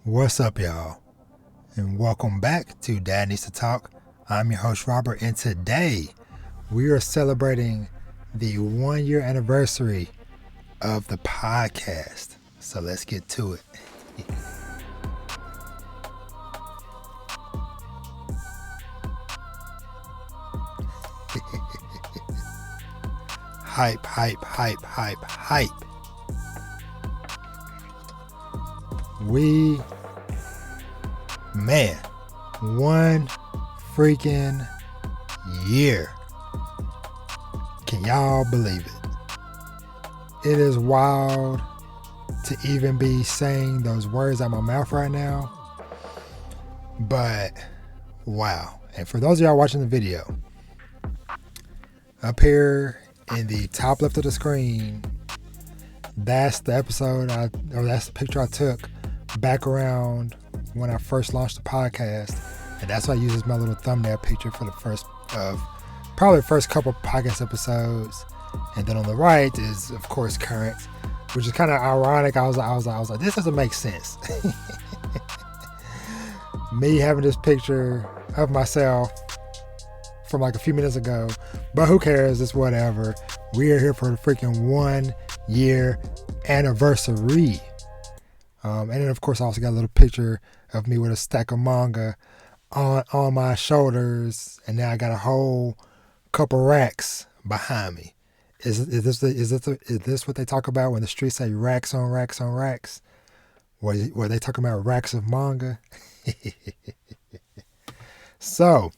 What's up, y'all? And welcome back to Dad Needs to Talk. I'm your host, Robert, and today we are celebrating the 1 year anniversary of the podcast. So let's get to it. Hype, hype, hype, hype, hype. Man, 1 freaking year. Can y'all believe it? It is wild to even be saying those words out my mouth right now. But wow. And for those of y'all watching the video, up here in the top left of the screen, that's the that's the picture I took back around when I first launched the podcast. And that's why I use as my little thumbnail picture for the first couple podcast episodes. And then on the right is, of course, current, which is kind of ironic. I was like, this doesn't make sense. Me having this picture of myself from like a few minutes ago, but who cares? It's whatever. We are here for the freaking 1 year anniversary. And then of course I also got a little picture of me with a stack of manga on my shoulders, and now I got a whole couple racks behind me. Is this what they talk about when the streets say racks on racks on racks? Were they talking about racks of manga? So,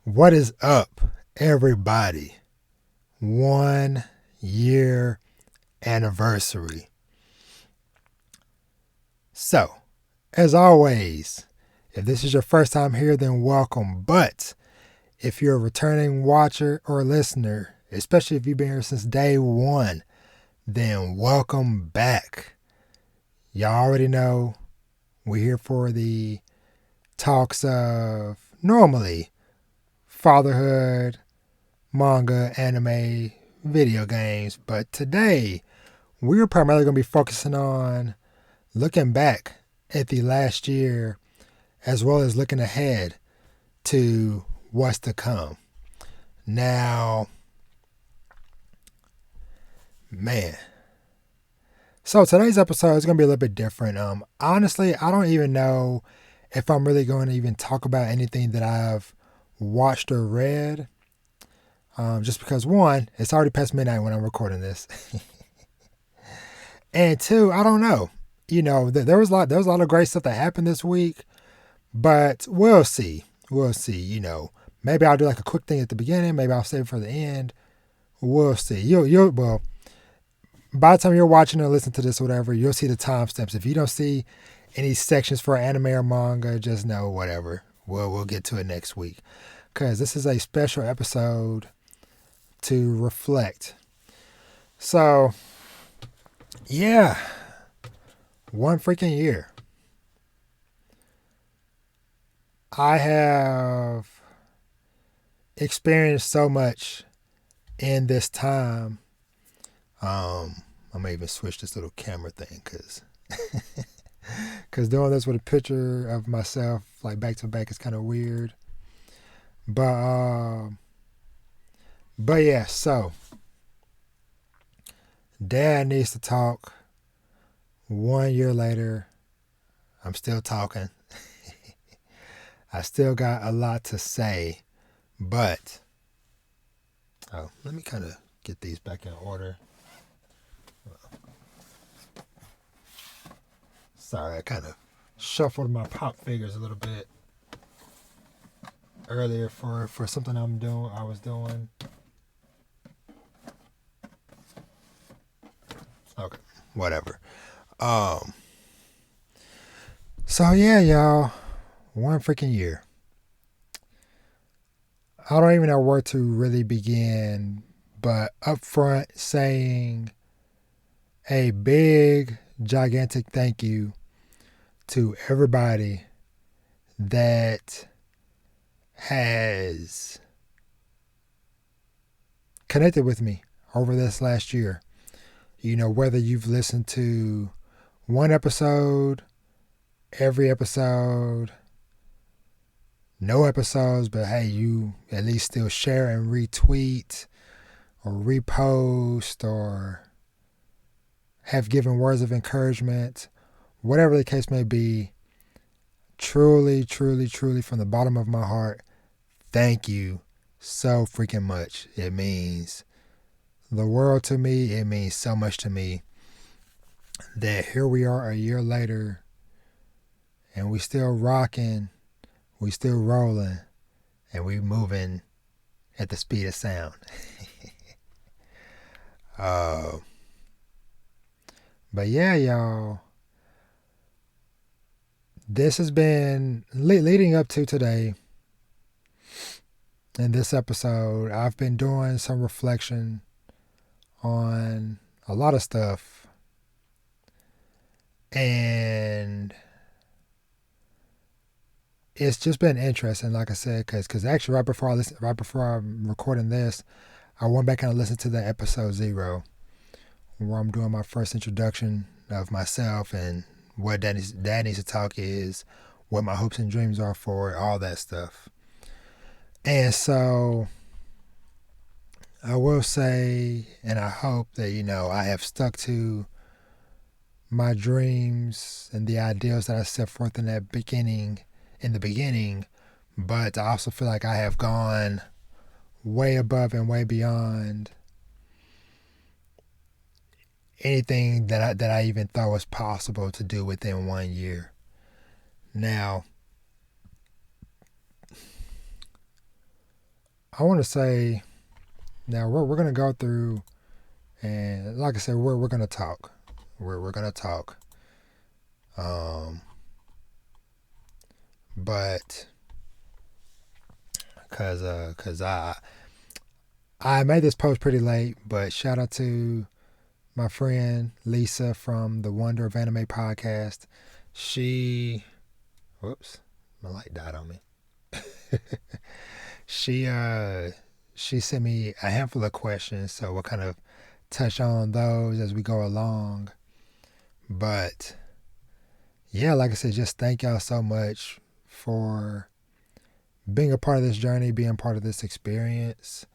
what is up, everybody? 1 year anniversary. So, as always, if this is your first time here, then welcome. But if you're a returning watcher or listener, especially if you've been here since day one, then welcome back. Y'all already know we're here for the talks of normally fatherhood, manga, anime, video games. But today, we're primarily going to be focusing on looking back at the last year, as well as looking ahead to what's to come. Now, man. So today's episode is going to be a little bit different. Honestly, I don't even know if I'm really going to even talk about anything that I've watched or read. Just because, one, it's already past midnight when I'm recording this. And two, I don't know. You know, there was a lot of great stuff that happened this week, but we'll see. You know, maybe I'll do like a quick thing at the beginning. Maybe I'll save it for the end. We'll see. Well, by the time you're watching or listening to this or whatever, you'll see the timestamps. If you don't see any sections for anime or manga, just know whatever. We'll get to it next week, because this is a special episode to reflect. So, yeah. 1 freaking year. I have experienced so much in this time. I may even switch this little camera thing, because doing this with a picture of myself like back to back is kind of weird. But yeah, so Dad Needs to Talk. 1 year later, I'm still talking. I still got a lot to say, but let me kind of get these back in order. Sorry, I kind of shuffled my pop figures a little bit earlier for something I was doing. Okay, whatever. So yeah, y'all, 1 freaking year. I don't even know where to really begin, but up front saying a big, gigantic thank you to everybody that has connected with me over this last year. You know, whether you've listened to one episode, every episode, no episodes, but hey, you at least still share and retweet or repost or have given words of encouragement, whatever the case may be. Truly, truly, truly, from the bottom of my heart, thank you so freaking much. It means the world to me. It means so much to me that here we are a year later and we still rocking, we still rolling, and we moving at the speed of sound. But yeah, y'all, this has been leading up to today. In this episode, I've been doing some reflection on a lot of stuff, and it's just been interesting, like I said, because actually right before I'm recording this, I went back and listened to the episode 0, where I'm doing my first introduction of myself and what Dad needs to talk is, what my hopes and dreams are for it, all that stuff. And so I will say, and I hope that, I have stuck to my dreams and the ideals that I set forth in the beginning, but I also feel like I have gone way above and way beyond anything that I even thought was possible to do within 1 year. Now, I want to say, now we're going to go through, and like I said, we're going to talk. We're going to talk. But because I made this post pretty late, but shout out to my friend Lisa from the Wonder of Anime podcast. Whoops, my light died on me. She sent me a handful of questions, so we'll kind of touch on those as we go along. But yeah, like I said, just thank y'all so much for being a part of this journey, being part of this experience.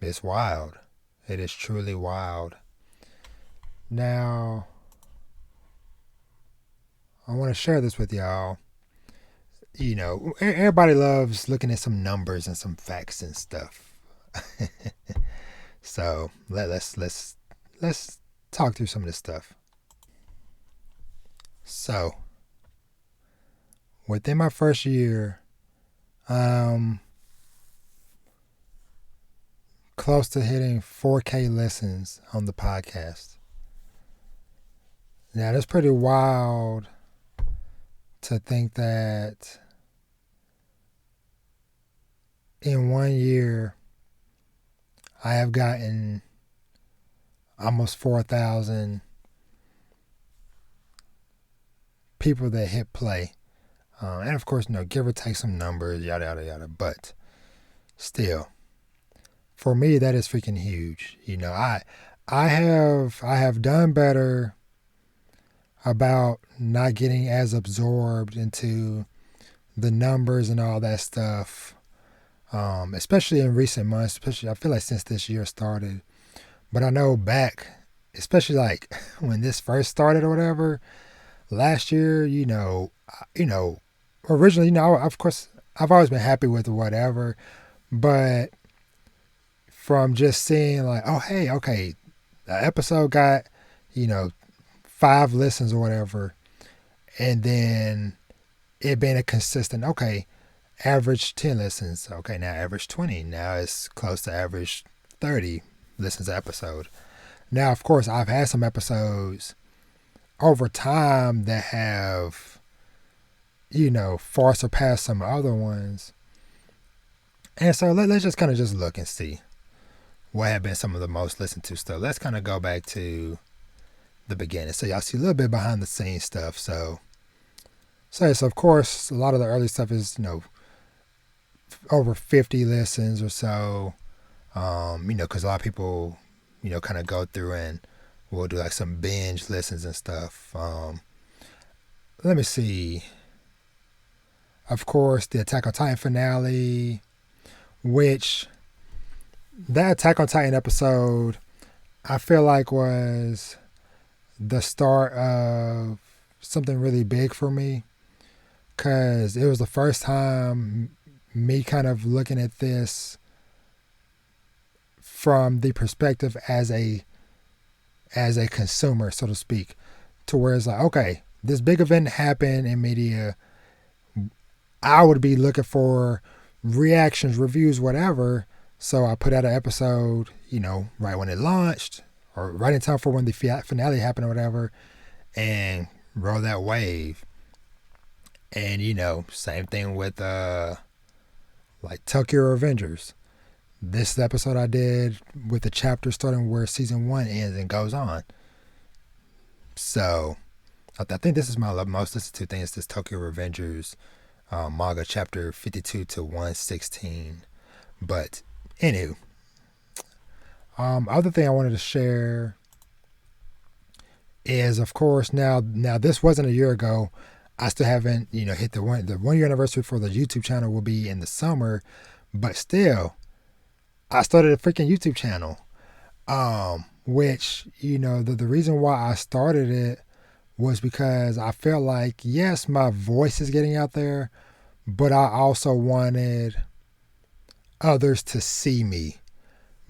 It's wild. It is truly wild. Now, I want to share this with y'all. Everybody loves looking at some numbers and some facts and stuff. So let's talk through some of this stuff. So, within my first year, close to hitting 4K listens on the podcast. Now, that's pretty wild to think that in 1 year, I have gotten almost 4,000 people that hit play. And of course, give or take some numbers, yada, yada, yada. But still, for me, that is freaking huge. I have done better about not getting as absorbed into the numbers and all that stuff, especially in recent months, especially I feel like since this year started. But I know back, especially like when this first started or whatever, last year, originally, of course, I've always been happy with whatever, but from just seeing like, oh, hey, okay, the episode got, 5 listens or whatever, and then it being a consistent, okay, average 10 listens, okay, now average 20, now it's close to average 30 listens an episode. Now, of course, I've had some episodes over time that have, far surpassed some other ones. And so let's just kind of just look and see what have been some of the most listened to stuff. Let's kind of go back to the beginning. So y'all see a little bit behind the scenes stuff. So of course, a lot of the early stuff is, over 50 listens or so. Because a lot of people, kind of go through and we'll do like some binge listens and stuff. Let me see. Of course, the Attack on Titan finale, which that Attack on Titan episode, I feel like was the start of something really big for me, because it was the first time me kind of looking at this from the perspective as a consumer, so to speak, to where it's like, okay, this big event happened in media. I would be looking for reactions, reviews, whatever. So I put out an episode, right when it launched or right in time for when the finale happened or whatever, and roll that wave. And, same thing with like Tokyo Revengers. This episode I did with the chapter starting where season 1 ends and goes on. So I think this is my most listened to thing is this Tokyo Revengers manga chapter 52 to 116. But anywho, other thing I wanted to share is, of course, now this wasn't a year ago. I still haven't hit the 1 year anniversary for the YouTube channel will be in the summer, but still, I started a freaking YouTube channel. Which, the reason why I started it was because I felt like, yes, my voice is getting out there, but I also wanted others to see me,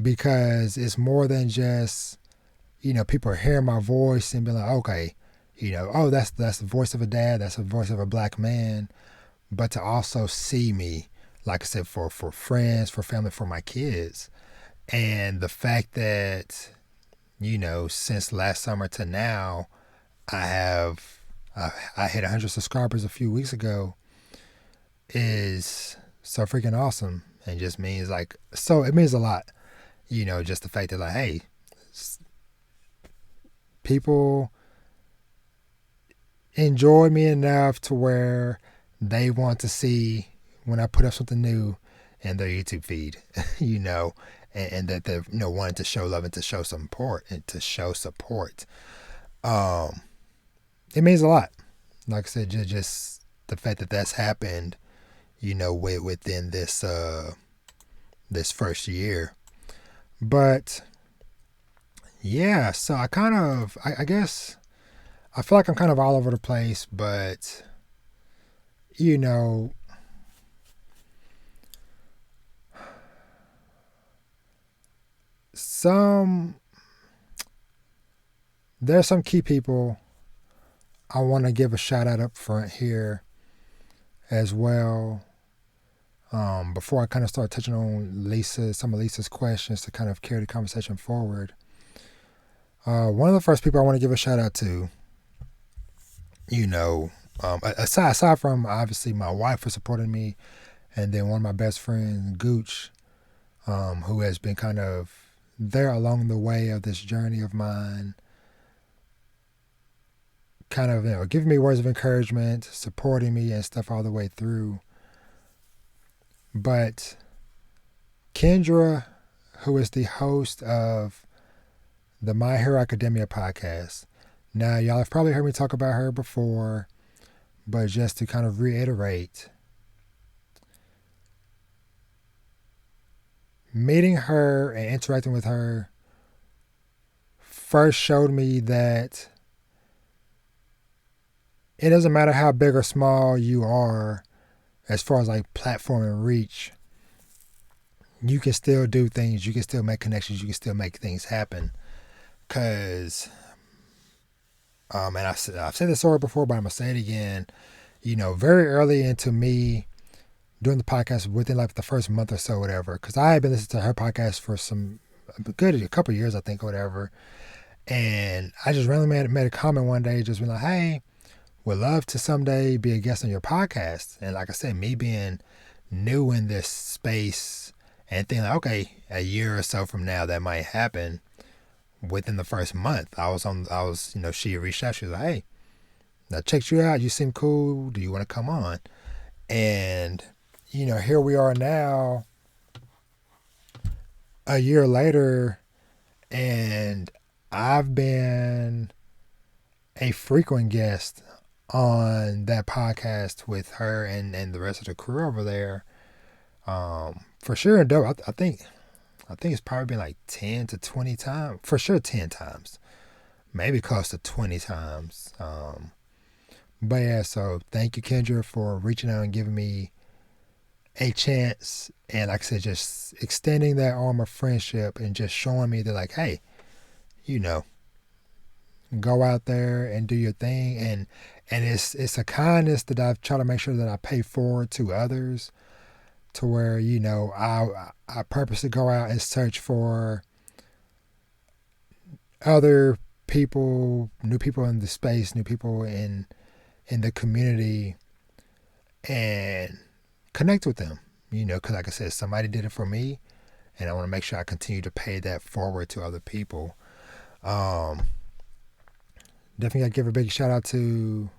because it's more than just, people are hearing my voice and be like, okay, oh, that's the voice of a dad, that's the voice of a black man, but to also see me, like I said, for friends, for family, for my kids. And the fact that, since last summer to now, I hit 100 subscribers a few weeks ago, is so freaking awesome. And just means it means a lot, just the fact that hey, people enjoy me enough to where they want to see when I put up something new in their YouTube feed, and that they're wanting to show love and to show support It means a lot. Like I said, just the fact that that's happened, within this this first year. But yeah, so I guess I feel like I'm kind of all over the place, but there's some key people I want to give a shout out up front here as well. Before I kind of start touching on some of Lisa's questions to kind of carry the conversation forward. One of the first people I want to give a shout out to, aside from obviously my wife for supporting me, and then one of my best friends, Gooch, who has been kind of there along the way of this journey of mine, kind of giving me words of encouragement, supporting me and stuff all the way through. But Kendra, who is the host of the My Hero Academia podcast. Now, y'all have probably heard me talk about her before, but just to kind of reiterate, meeting her and interacting with her first showed me that it doesn't matter how big or small you are as far as platform and reach. You can still do things. You can still make connections. You can still make things happen. Because, and I've said this story before, but I'm going to say it again. Very early into me doing the podcast, within the first month or so, whatever, because I had been listening to her podcast for a couple of years, I think, or whatever. And I just randomly made a comment one day, just being like, hey, would love to someday be a guest on your podcast. And like I said, me being new in this space and thinking, okay, a year or so from now that might happen. Within the first month, she reached out. She was like, hey, I checked you out. You seem cool. Do you want to come on? And, here we are now, a year later, and I've been a frequent guest on that podcast with her and the rest of the crew over there. For sure, and dope. I think it's probably been like 10 to 20 times. For sure, 10 times. Maybe close to 20 times. But yeah, so thank you, Kendra, for reaching out and giving me a chance. And like I said, just extending that arm of friendship and just showing me that, like, hey, you know, go out there and do your thing. And it's a kindness that I try to make sure that I pay forward to others, to where, you know, I purposely go out and search for other people, new people in the space, new people in the community, and connect with them. You know, because like I said, somebody did it for me, and I want to make sure I continue to pay that forward to other people. Definitely got to give a big shout out to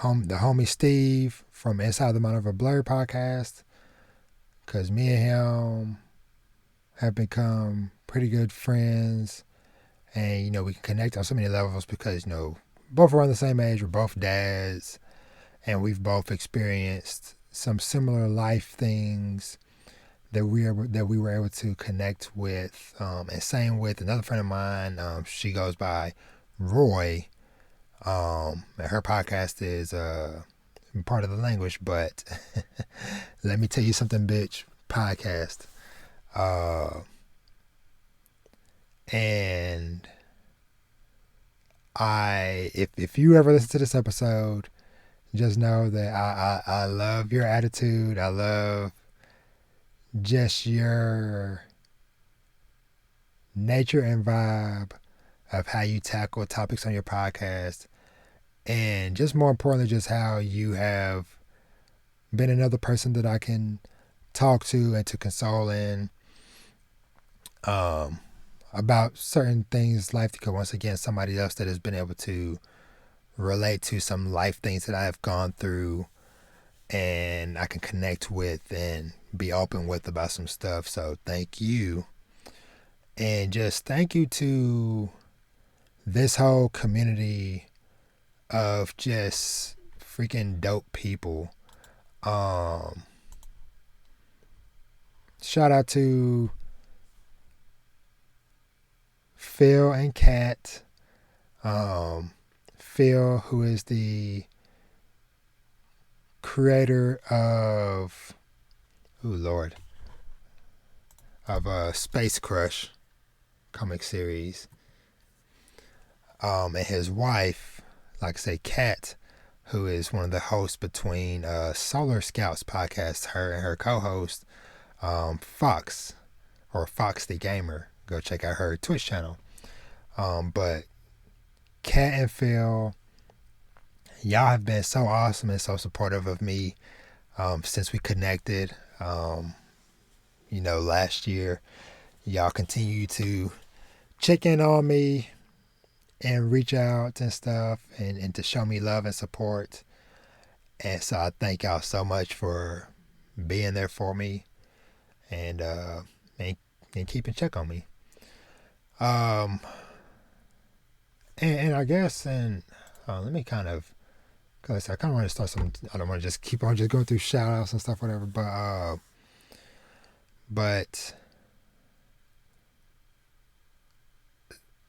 the homie Steve from Inside the Mind of a Blur podcast, because me and him have become pretty good friends, and you know, we can connect on so many levels because, you know, both around the same age, we're both dads, and we've both experienced some similar life things that we were able to connect with. And same with another friend of mine. She goes by Roy. And her podcast is part of the language, but let me tell you something, bitch. Podcast. And if you ever listen to this episode, just know that I love your attitude. I love just your nature and vibe of how you tackle topics on your podcast. And just more importantly, just how you have been another person that I can talk to and to console in about certain things life, because once again, somebody else that has been able to relate to some life things that I have gone through, and I can connect with and be open with about some stuff. So thank you. And just thank you to this whole community of just freaking dope people. Shout out to Phil and Kat. Phil, who is the creator of, Space Crush comic series. And his wife, like I say, Kat, who is one of the hosts between Solar Scouts podcast, her and her co-host, Fox, or Fox the Gamer. Go check out her Twitch channel. But Kat and Phil, y'all have been so awesome and so supportive of me since we connected. Last year, y'all continue to check in on me and reach out and stuff, and to show me love and support. And so I thank y'all so much for being there for me and keeping check on me. And I guess, let me kind of, because I kind of want to start some, I don't want to just keep on just going through shout outs and stuff, whatever, but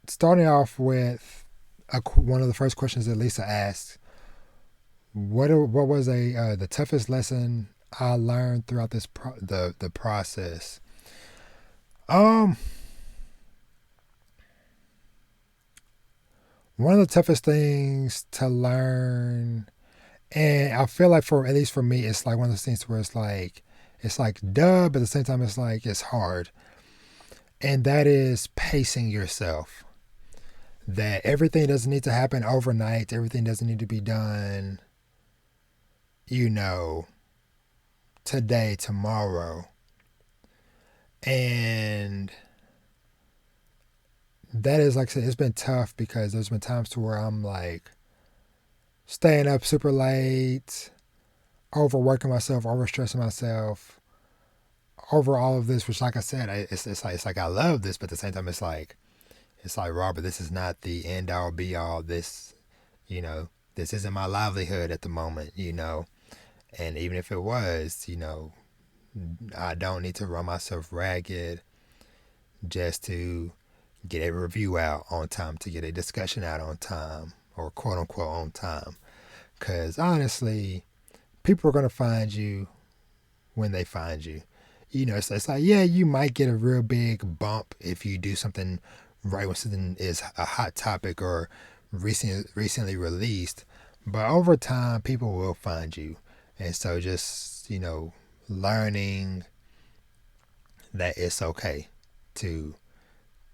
starting off with one of the first questions that Lisa asked, what was the toughest lesson I learned throughout the process? One of the toughest things to learn, and I feel like at least for me, it's like one of those things where it's like duh, but at the same time it's like it's hard. And that is pacing yourself. That everything doesn't need to happen overnight. Everything doesn't need to be done, today, tomorrow. And that is, like I said, it's been tough because there's been times to where I'm like staying up super late, overworking myself, overstressing myself over all of this, which, like I said, it's like I love this, but at the same time, it's like It's like, Robert, this is not the end all be all. This, this isn't my livelihood at the moment, And even if it was, I don't need to run myself ragged just to get a review out on time, to get a discussion out on time, or quote unquote on time. Because honestly, people are going to find you when they find you. It's like, yeah, you might get a real big bump if you do something right when something is a hot topic or recently released. But over time, people will find you. And so just, learning that it's okay to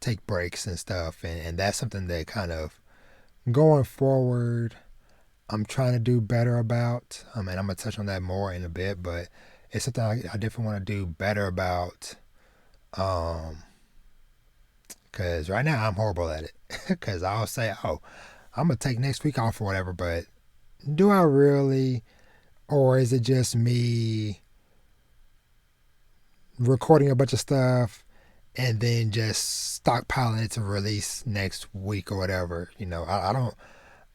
take breaks and stuff. And that's something that kind of going forward, I'm trying to do better about. And I'm going to touch on that more in a bit, but it's something I definitely want to do better about. Because right now I'm horrible at it. Because I'll say, oh, I'm going to take next week off or whatever, but do I really? Or is it just me recording a bunch of stuff and then just stockpiling it to release next week or whatever? I don't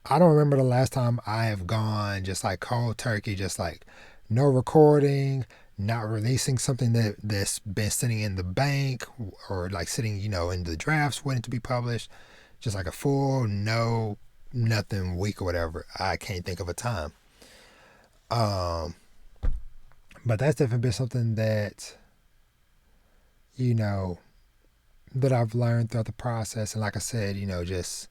remember the last time I have gone just like cold turkey, just like no recording, not releasing something that's been sitting in the bank or like sitting, in the drafts waiting to be published. Just like a full no nothing week or whatever. I can't think of a time. But that's definitely been something that, that I've learned throughout the process. And like I said, just,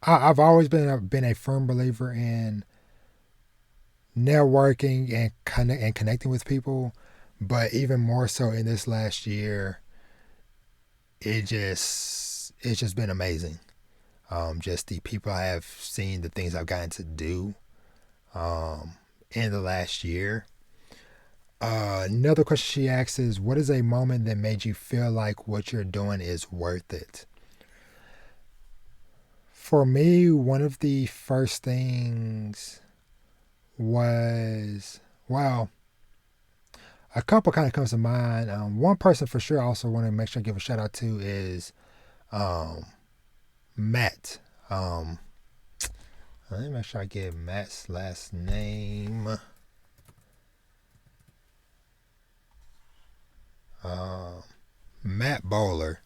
I've always been a firm believer in networking and connecting with people, but even more so in this last year, it's just been amazing. Just the people I have seen, the things I've gotten to do in the last year. Another question she asks is, what is a moment that made you feel like what you're doing is worth it? For me, one of the first things was, well, a couple kind of comes to mind. One person for sure I also want to make sure I give a shout out to is Matt. Let me make sure I get Matt's last name. Matt Bowler,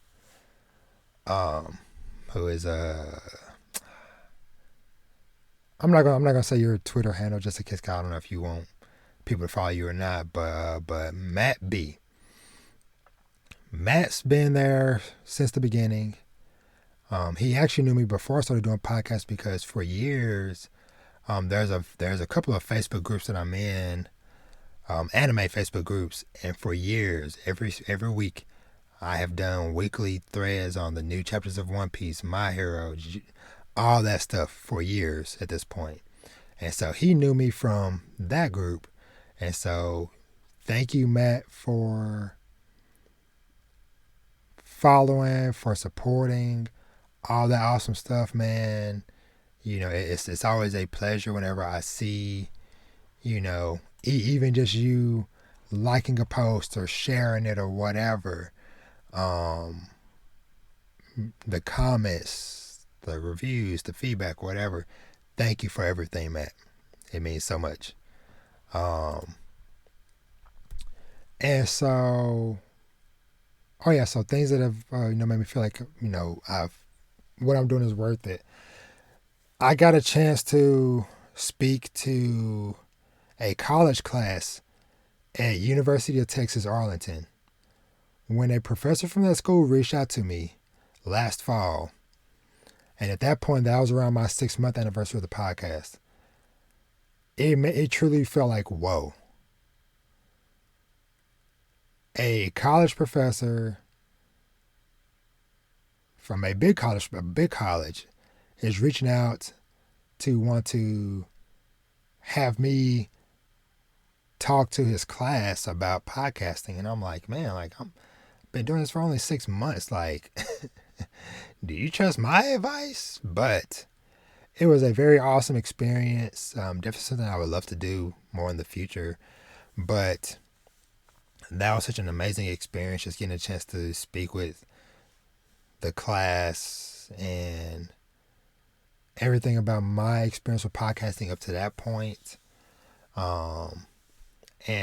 who is I'm not gonna say your Twitter handle just in case I don't know if you want people to follow you or not, but Matt B. Matt's been there since the beginning. He actually knew me before I started doing podcasts because for years, there's a couple of Facebook groups that I'm in, anime Facebook groups, and for years, every week, I have done weekly threads on the new chapters of One Piece, My Hero, all that stuff for years at this point. And so he knew me from that group. And so thank you, Matt, for following, for supporting all that awesome stuff, man. It's always a pleasure whenever I see, even just you liking a post or sharing it or whatever. The comments, the reviews, the feedback, whatever. Thank you for everything, Matt. It means so much. And so, so things that have made me feel like what I'm doing is worth it. I got a chance to speak to a college class at University of Texas Arlington when a professor from that school reached out to me last fall. And at that point, that was around my 6-month anniversary of the podcast. It truly felt like, whoa. A college professor from a big college is reaching out to want to have me talk to his class about podcasting. And I'm like, man, like I'm been doing this for only 6 months. Like, do you trust my advice? But it was a very awesome experience. Definitely something I would love to do more in the future. But that was such an amazing experience, just getting a chance to speak with the class and everything about my experience with podcasting up to that point. And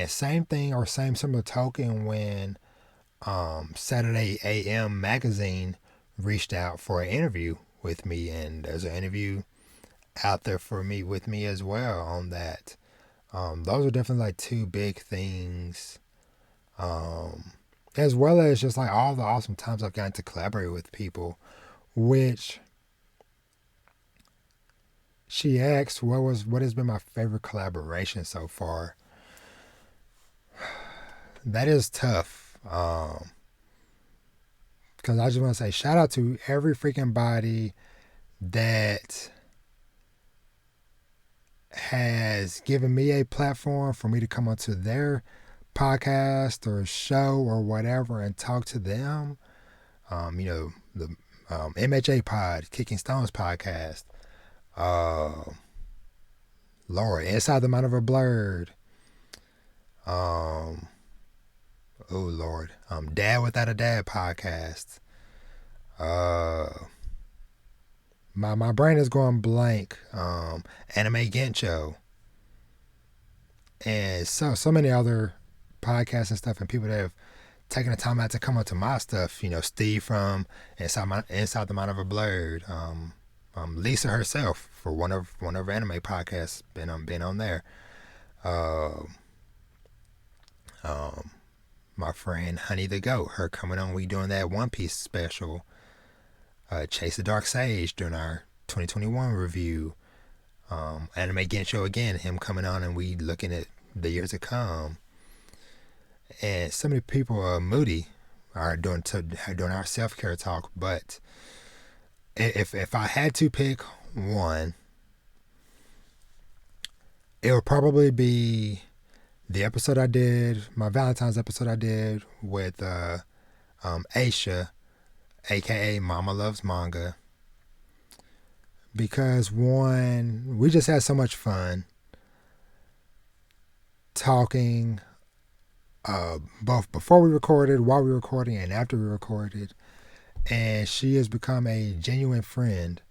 same thing or same similar token when Saturday AM magazine reached out for an interview with me, and there's an interview out there for me with me as well on that. Those are definitely like two big things. As well as just like all the awesome times I've gotten to collaborate with people, which she asked what has been my favorite collaboration so far. That is tough. Because I just want to say shout out to every freaking body that has given me a platform for me to come onto their podcast or show or whatever and talk to them. The MHA Pod, Kicking Stones podcast. Lord, Inside the Mind of a Blurred. Oh Lord. Dad Without a Dad podcast. My brain is going blank. Anime Gencho. And so many other podcasts and stuff, and people that have taken the time out to come onto my stuff. Steve from Inside the Mind of a Blurred. Lisa herself for one of her anime podcasts been on there. My friend Honey the Goat, her coming on, we doing that One Piece special. Chase the Dark Sage during our 2021 review. Anime Gensho again, him coming on and we looking at the years to come. And so many people, Moody, are doing our self-care talk. But if I had to pick one, it would probably be the episode I did, my Valentine's episode I did with Aisha, aka Mama Loves Manga. Because one, we just had so much fun talking, both before we recorded, while we were recording, and after we recorded. And she has become a genuine friend,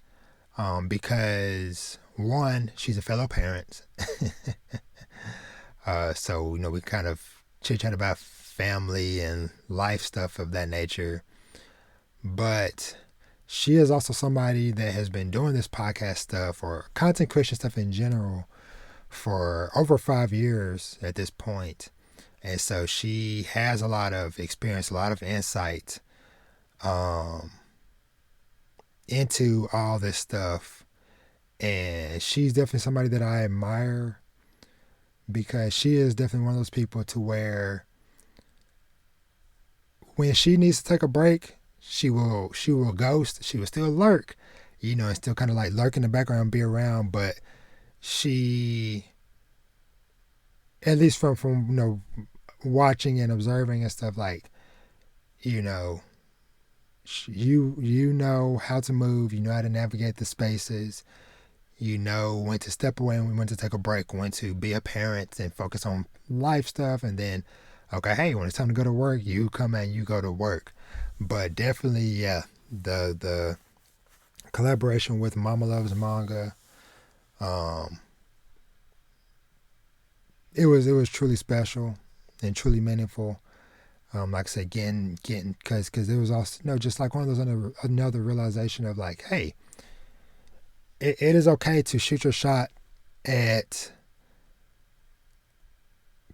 because one, she's a fellow parent. So we kind of chit chat about family and life stuff of that nature. But she is also somebody that has been doing this podcast stuff or content creation stuff in general for over 5 years at this point. And so she has a lot of experience, a lot of insight into all this stuff. And she's definitely somebody that I admire, because she is definitely one of those people to where when she needs to take a break, she will ghost. She will still lurk, and still kind of like lurk in the background, be around. But she, at least from watching and observing and stuff, like, you know how to move, how to navigate the spaces, when to step away and when to take a break, when to be a parent and focus on life stuff, and then, okay, hey, when it's time to go to work, you come and you go to work. But definitely, yeah, the collaboration with Mama Loves Manga, it was truly special and truly meaningful. Like I said, getting because it was also just like one of those another realization of like, hey, it is okay to shoot your shot at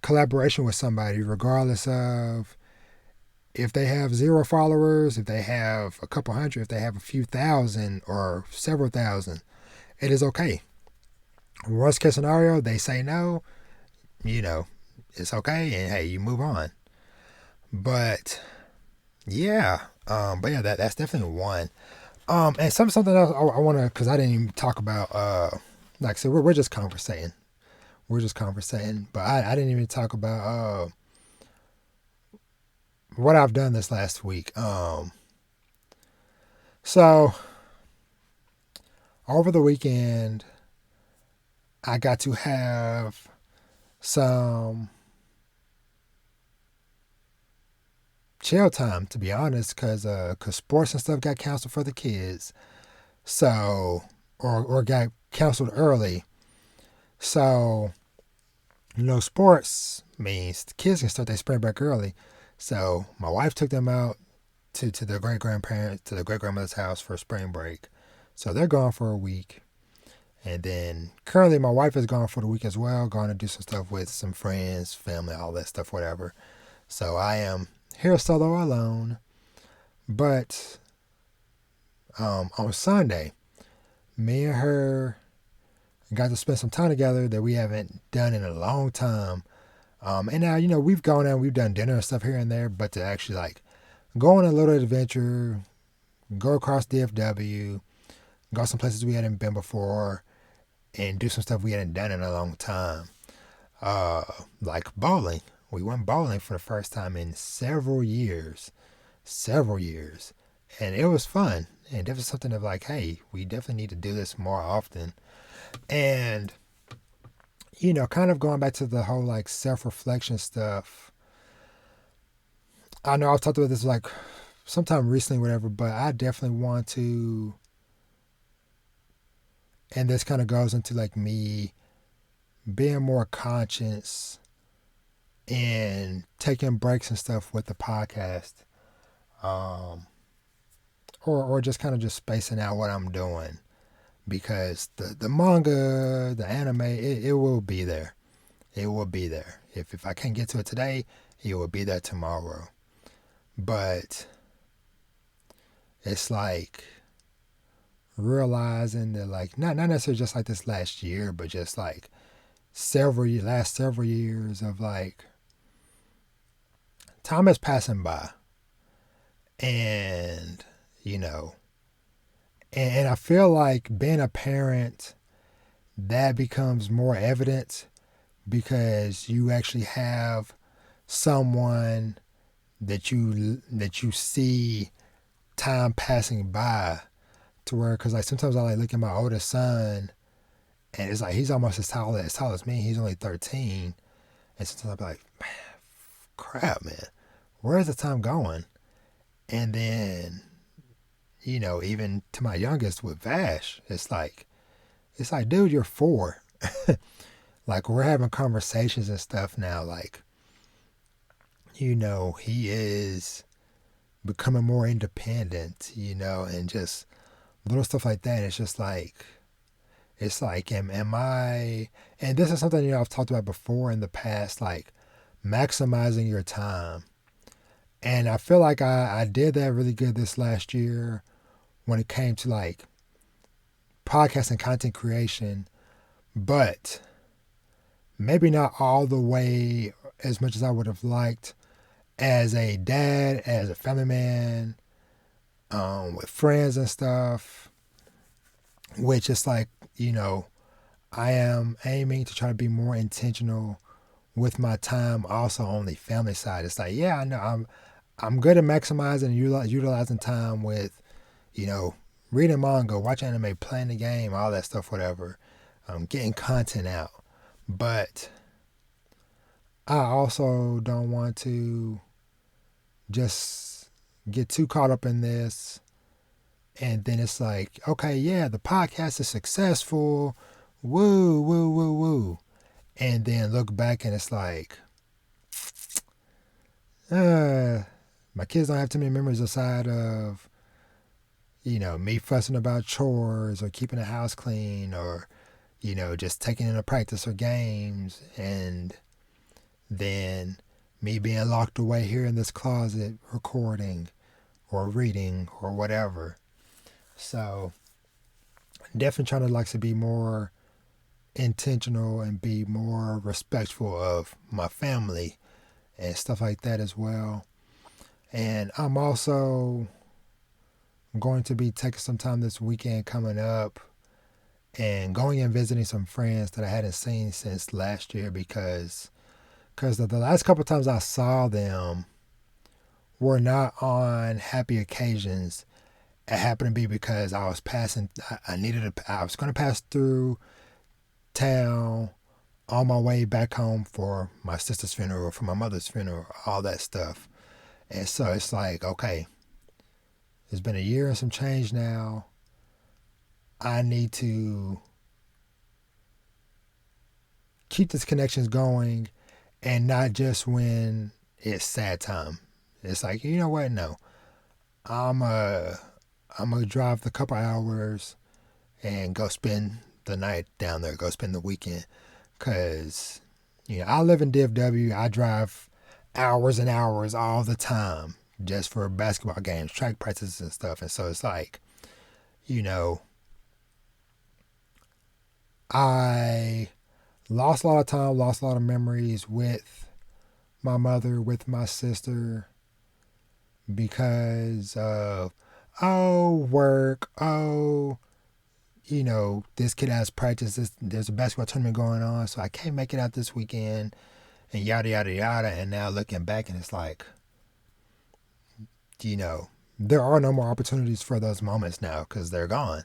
collaboration with somebody, regardless of if they have 0 followers, if they have a couple hundred, if they have a few thousand or several thousand. It is okay. Worst case scenario, they say no, it's okay, and hey, you move on. But yeah, that's definitely one. And something else I want to, because I didn't even talk about, like I said, we're just conversating. But I didn't even talk about what I've done this last week. So over the weekend, I got to have some chill time, to be honest, because sports and stuff got canceled for the kids. So, or got canceled early. So, sports means the kids can start their spring break early. So, my wife took them out to the great grandparents, to the great grandmother's house for spring break. So, they're gone for a week. And then currently, my wife is gone for the week as well, going to do some stuff with some friends, family, all that stuff, whatever. So, I am here solo alone. But on Sunday, me and her got to spend some time together that we haven't done in a long time. And now, we've gone out, we've done dinner and stuff here and there, but to actually like go on a little adventure, go across DFW, go some places we hadn't been before, and do some stuff we hadn't done in a long time. Like bowling. We went bowling for the first time in several years. And it was fun. And it was something of like, hey, we definitely need to do this more often. And, kind of going back to the whole like self-reflection stuff. I know I've talked about this like sometime recently, whatever, but I definitely want to, and this kind of goes into like me being more conscious and taking breaks and stuff with the podcast. Or just kind of just spacing out what I'm doing. Because the manga, the anime, it will be there. It will be there. If I can't get to it today, it will be there tomorrow. But it's like realizing that like not necessarily just like this last year, but just like last several years of like time is passing by. And, and I feel like being a parent, that becomes more evident because you actually have someone that you see time passing by to where, because like sometimes I like look at my oldest son and it's like he's almost as tall as me. He's only 13. And sometimes I'll be like, man, crap, man, where's the time going? And then, even to my youngest with Vash, it's like, dude, you're 4. Like, we're having conversations and stuff now. Like, he is becoming more independent, and just little stuff like that. It's just like, am I, and this is something, I've talked about before in the past, like maximizing your time. And I feel like I did that really good this last year when it came to like podcast and content creation, but maybe not all the way as much as I would have liked as a dad, as a family man, with friends and stuff, which is like, I am aiming to try to be more intentional with my time also on the family side. It's like, yeah, I know I'm good at maximizing and utilizing time with, reading manga, watching anime, playing the game, all that stuff, whatever, getting content out. But I also don't want to just get too caught up in this. And then it's like, okay, yeah, the podcast is successful. Woo, woo, woo, woo. And then look back and it's like, my kids don't have too many memories aside of, me fussing about chores or keeping the house clean or, just taking in a practice or games. And then me being locked away here in this closet recording or reading or whatever. So definitely trying to like to be more intentional and be more respectful of my family and stuff like that as well. And I'm also going to be taking some time this weekend coming up and going and visiting some friends that I hadn't seen since last year because the last couple of times I saw them were not on happy occasions. It happened to be because I was passing, I was going to pass through town on my way back home for my sister's funeral, for my mother's funeral, all that stuff. And so it's like, okay, it's been a year and some change now. I need to keep these connections going, and not just when it's sad time. It's like, you know what? No, I'm gonna drive the couple hours and go spend the night down there. Go spend the weekend, cause I live in DFW. I drive hours and hours all the time just for basketball games, track practices and stuff. And so it's like, I lost a lot of time, lost a lot of memories with my mother, with my sister, because of, work, this kid has practice, there's a basketball tournament going on, so I can't make it out this weekend, and yada, yada, yada. And now looking back, and it's like, there are no more opportunities for those moments now because they're gone.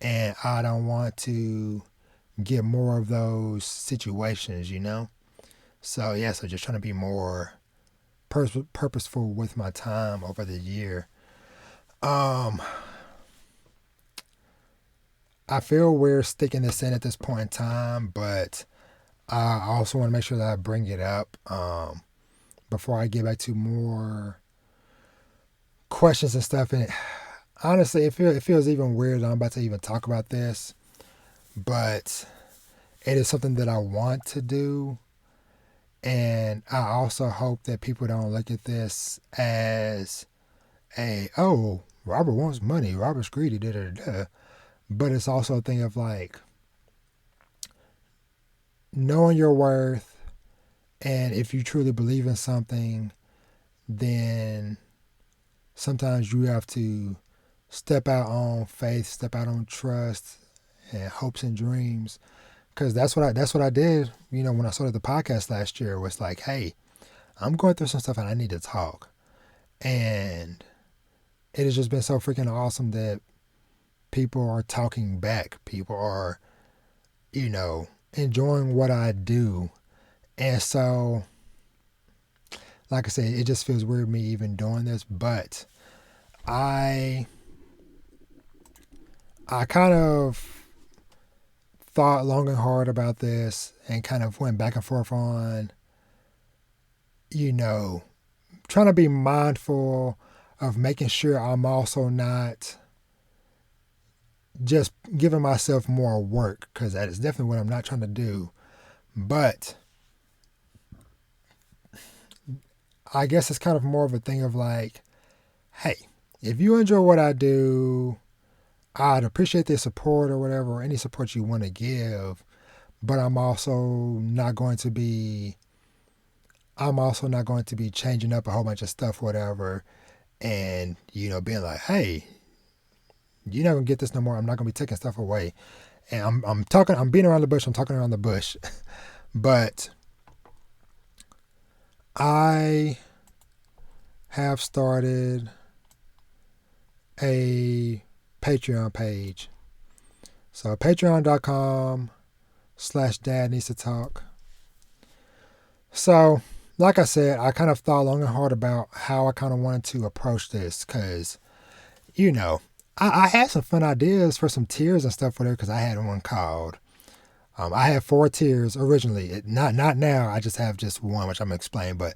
And I don't want to get more of those situations, So, yeah, so just trying to be more purposeful with my time over the year. I feel we're sticking this in at this point in time, but I also want to make sure that I bring it up before I get back to more questions and stuff. And honestly, it feels even weird that I'm about to even talk about this, but it is something that I want to do. And I also hope that people don't look at this as Robert wants money, Robert's greedy, da da da. But it's also a thing of like knowing your worth, and if you truly believe in something, then sometimes you have to step out on faith, step out on trust and hopes and dreams. Because that's what I did, when I started the podcast last year. Was like, hey, I'm going through some stuff and I need to talk. And it has just been so freaking awesome that people are talking back. People are, enjoying what I do. And so, like I said, it just feels weird me even doing this, but I kind of thought long and hard about this and kind of went back and forth on, trying to be mindful of making sure I'm also not just giving myself more work, because that is definitely what I'm not trying to do. But I guess it's kind of more of a thing of like, hey, if you enjoy what I do, I'd appreciate the support or whatever, or any support you want to give. But I'm also not going to be changing up a whole bunch of stuff, whatever, and being like, hey, you're not gonna get this no more. I'm not gonna be taking stuff away. And I'm beating around the bush. I'm talking around the bush, but I have started a Patreon page. So patreon.com/dad needs to talk. So, like I said, I kind of thought long and hard about how I kind of wanted to approach this, because, I had some fun ideas for some tiers and stuff for there, because I had one called, I had 4 tiers originally. Not now, I just have just one, which I'm going to explain, but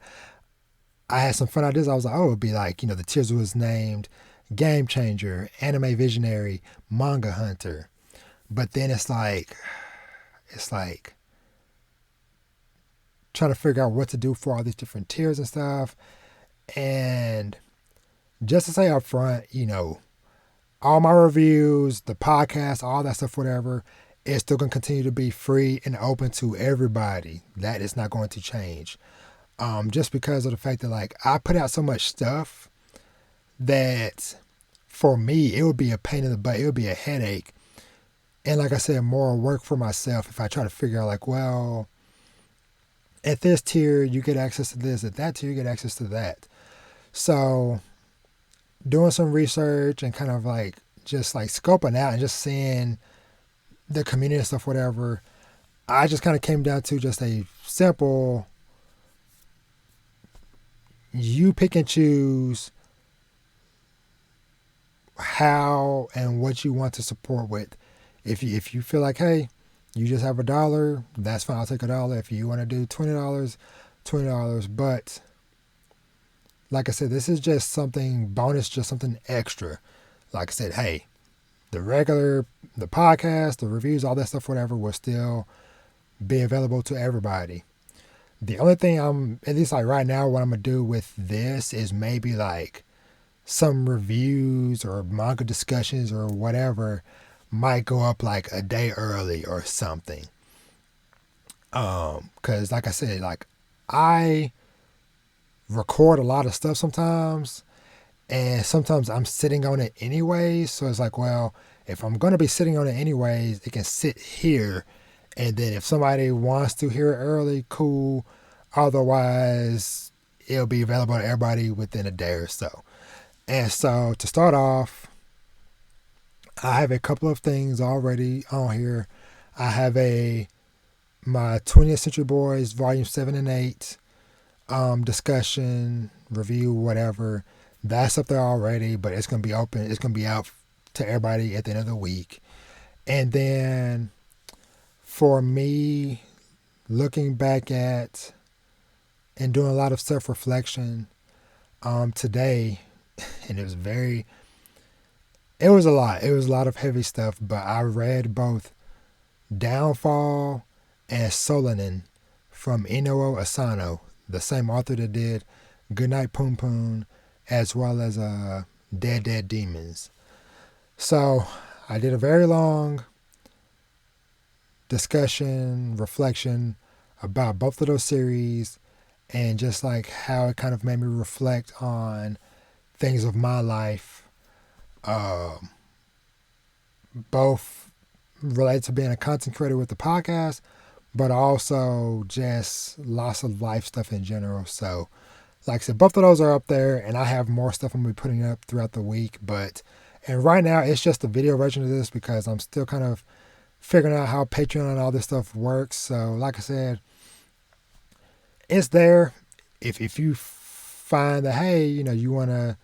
I had some fun ideas. I was like, it would be like, the tiers was named Game Changer, Anime Visionary, Manga Hunter. But then it's like trying to figure out what to do for all these different tiers and stuff. And just to say up front, all my reviews, the podcast, all that stuff, whatever, it's still going to continue to be free and open to everybody. That is not going to change. Just because of the fact that, like, I put out so much stuff that for me, it would be a pain in the butt. It would be a headache. And like I said, more work for myself if I try to figure out, like, well, at this tier, you get access to this. At that tier, you get access to that. So doing some research and kind of like just like scoping out and just seeing the community and stuff, whatever, I just kind of came down to just a simple, you pick and choose how and what you want to support with. If you feel like, hey, you just have $1, that's fine. I'll take $1. If you want to do $20, $20. But like I said, this is just something bonus, just something extra. Like I said, hey, the podcast, the reviews, all that stuff, whatever, will still be available to everybody. The only thing at least like right now, what I'm gonna do with this is maybe like some reviews or manga discussions or whatever might go up like a day early or something. Cause like I said, like I record a lot of stuff sometimes, and sometimes I'm sitting on it anyways. So it's like, well, if I'm gonna be sitting on it anyways, it can sit here, and then if somebody wants to hear it early, cool. Otherwise, it'll be available to everybody within a day or so. And so to start off, I have a couple of things already on here. I have my 20th Century Boys Volume 7 and 8 discussion, review, whatever. That's up there already, but it's going to be open. It's going to be out to everybody at the end of the week. And then for me, looking back at and doing a lot of self-reflection today, and it was a lot. It was a lot of heavy stuff, but I read both Downfall and Solanin from Inoue Asano, the same author that did Goodnight Poon Poon, as well as Dead Dead Demons. So I did a very long discussion, reflection about both of those series, and just like how it kind of made me reflect on things of my life, both related to being a content creator with the podcast, but also just lots of life stuff in general. So like I said, both of those are up there, and I have more stuff I'm going to be putting up throughout the week. And right now it's just a video version of this because I'm still kind of figuring out how Patreon and all this stuff works. So like I said, it's there. If you find that, hey, you want to,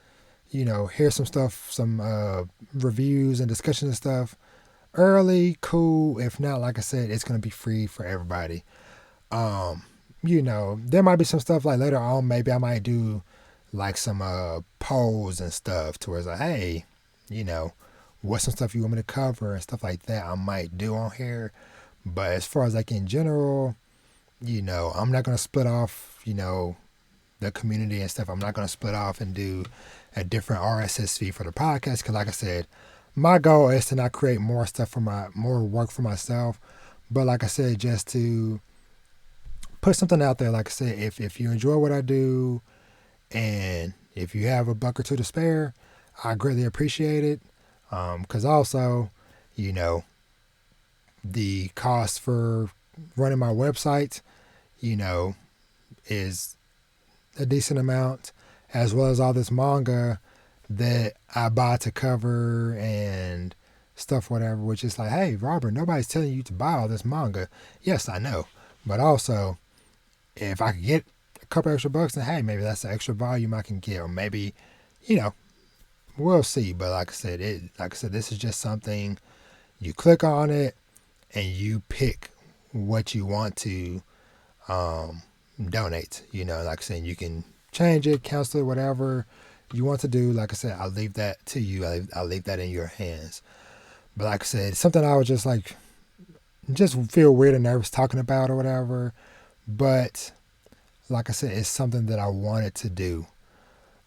hear some stuff, some reviews and discussion and stuff early, cool. If not, like I said, it's going to be free for everybody. There might be some stuff like later on, maybe I might do like some polls and stuff to where it's like, hey, what's some stuff you want me to cover and stuff like that I might do on here. But as far as like in general, I'm not going to split off, the community and stuff. I'm not going to split off and do a different RSS feed for the podcast. Because like I said, my goal is to not create more stuff more work for myself. But like I said, just to put something out there. Like I said, if you enjoy what I do and if you have a buck or two to spare, I greatly appreciate it. Because also, the cost for running my website, is a decent amount, as well as all this manga that I buy to cover and stuff, whatever, which is like, hey, Robert, nobody's telling you to buy all this manga. Yes, I know. But also, if I could get a couple extra bucks, then hey, maybe that's the extra volume I can get, or maybe, we'll see. But like I said, this is just something you click on it and you pick what you want to donate. Like I said, you can change it, cancel it, whatever you want to do. Like I said, I'll leave that to you. I'll leave that in your hands. But like I said, something I was just feel weird and nervous talking about or whatever. But like I said, it's something that I wanted to do.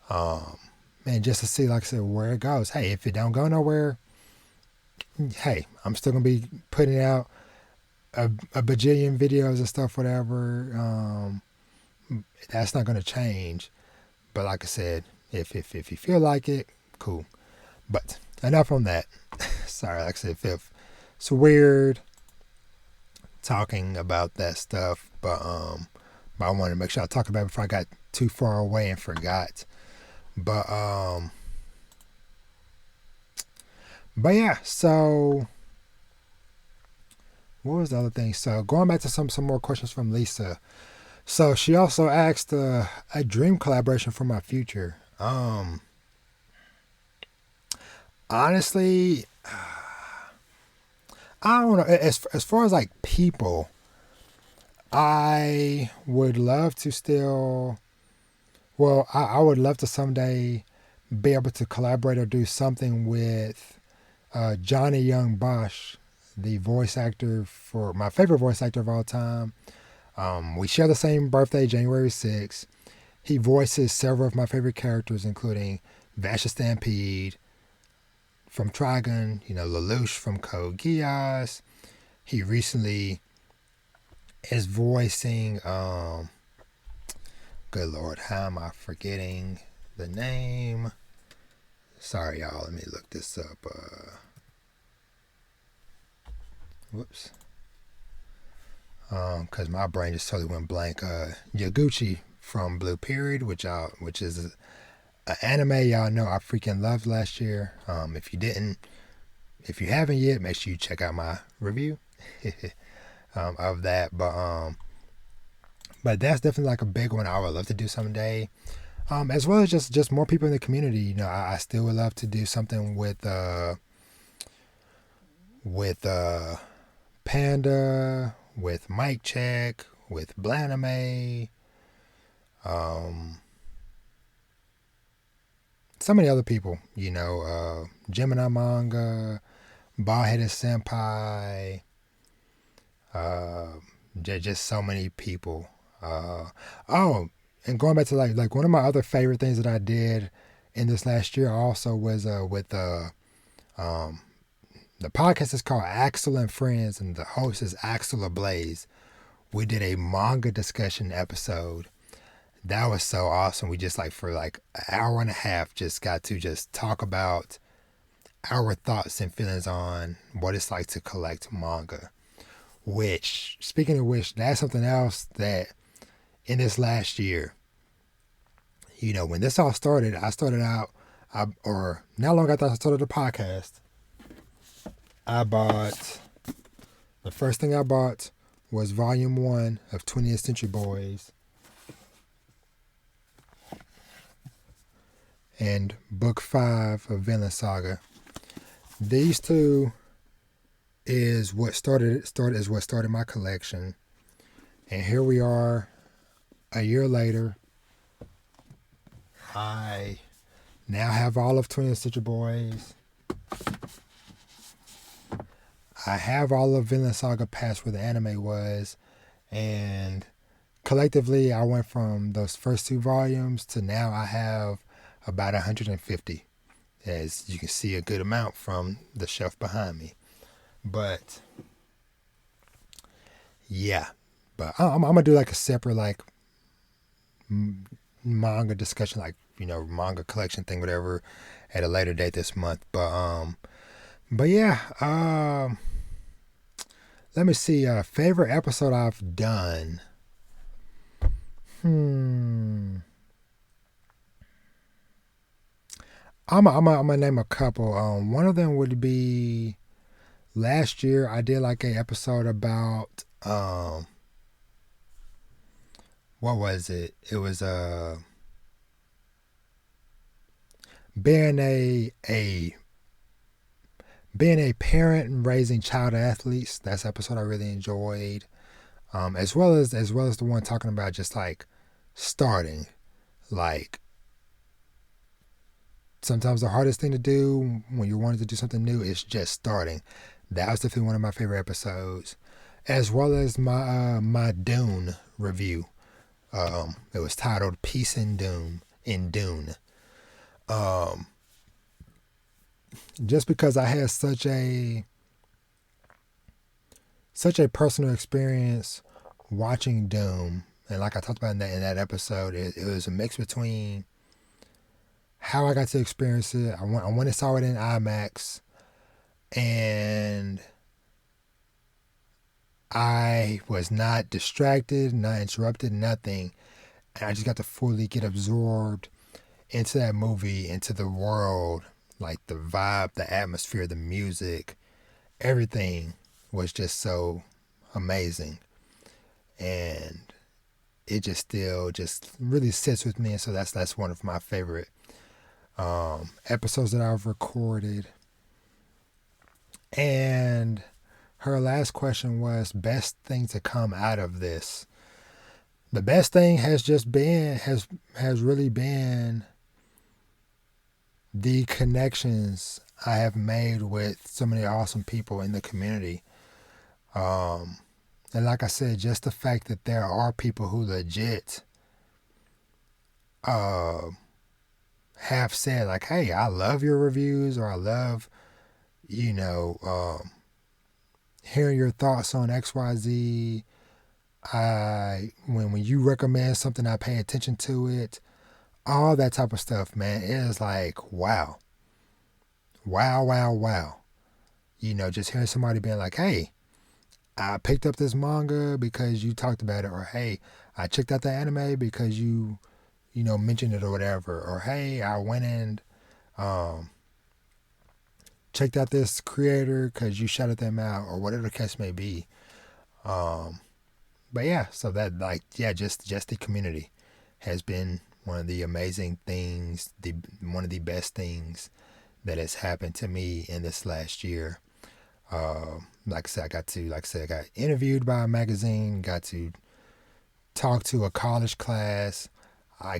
And just to see, like I said, where it goes. Hey, if it don't go nowhere, hey, I'm still going to be putting out a bajillion videos and stuff, whatever. That's not going to change. But like I said, if you feel like it, cool. But enough on that. Sorry, like I said, it's weird talking about that stuff, but I wanted to make sure I talk about it before I got too far away and forgot. But yeah, so what was the other thing? So going back to some more questions from Lisa. So she also asked a dream collaboration for my future. Honestly, I don't know. As far as like people, I would love to still. Well, I would love to someday be able to collaborate or do something with Johnny Young Bosch, the voice actor for my favorite voice actor of all time. We share the same birthday, January 6th. He voices several of my favorite characters, including Vasha Stampede from Trigun, Lelouch from Code Geass. He recently is voicing, good Lord, how am I forgetting the name? Sorry, y'all, let me look this up. Whoops. Because my brain just totally went blank. Yaguchi from Blue Period, which is an anime y'all know I freaking loved last year. If you haven't yet, make sure you check out my review of that. But that's definitely like a big one I would love to do someday. As well as just more people in the community. I still would love to do something with Panda, with Mike Check, with Blaname, so many other people, Gemini Manga, Bald-Headed Senpai, just so many people. And going back to like one of my other favorite things that I did in this last year also was with the podcast is called Axel and Friends, and the host is Axel Ablaze. We did a manga discussion episode. That was so awesome. We just for an hour and a half just got to just talk about our thoughts and feelings on what it's like to collect manga. Which, speaking of which, that's something else that in this last year, when this all started, I started out, or not long after I started the podcast, the first thing I bought was Volume 1 of 20th Century Boys and Book 5 of Vinland Saga. These two is what started my collection. And here we are a year later. I now have all of 20th Century Boys. I have all of Vinland Saga past where the anime was, and collectively I went from those first two volumes to now I have about 150. As you can see, a good amount from the shelf behind me. But yeah, but I'm gonna do a separate manga discussion, manga collection thing, whatever, at a later date this month. But yeah, let me see. Favorite episode I've done. I'm gonna name a couple. One of them would be last year. I did a episode about what was it? It was being a parent and raising child athletes. That's an episode I really enjoyed. As well as the one talking about just starting. Sometimes the hardest thing to do when you're wanting to do something new is just starting. That was definitely one of my favorite episodes. As well as my Dune review. It was titled Peace in Dune. Just because I had such a personal experience watching Doom, and like I talked about in that episode, it was a mix between how I got to experience it. I went and saw it in IMAX, and I was not distracted, not interrupted, nothing. And I just got to fully get absorbed into that movie, into the world, the vibe, the atmosphere, the music, everything was just so amazing. And it just still just really sits with me. And so that's one of my favorite episodes that I've recorded. And her last question was best thing to come out of this. The best thing has really been the connections I have made with so many awesome people in the community. And like I said, just the fact that there are people who legit have said like, hey, I love your reviews, or I love, hearing your thoughts on XYZ. When you recommend something, I pay attention to it. All that type of stuff, man. It is like, wow. Wow, wow, wow. Just hearing somebody being like, hey, I picked up this manga because you talked about it, or hey, I checked out the anime because you mentioned it or whatever, or hey, I went and checked out this creator because you shouted them out, or whatever the case may be. But yeah, so that just the community has been one of the amazing things, one of the best things that has happened to me in this last year. Like I said, I got interviewed by a magazine, got to talk to a college class. I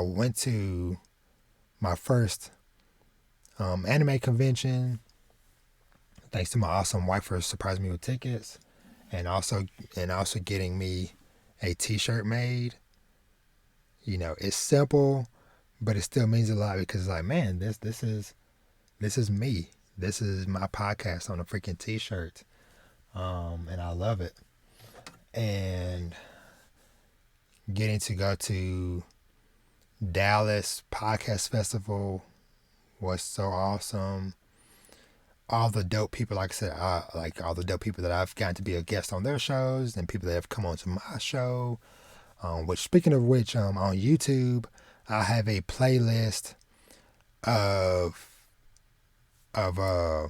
went to my first anime convention, thanks to my awesome wife for surprising me with tickets, and also getting me a T-shirt made. It's simple, but it still means a lot because it's like, man, this is me. This is my podcast on a freaking T-shirt, and I love it. And getting to go to Dallas Podcast Festival was so awesome. All the dope people, like I said, all the dope people that I've gotten to be a guest on their shows, and people that have come on to my show. Which, speaking of which, on YouTube, I have a playlist of all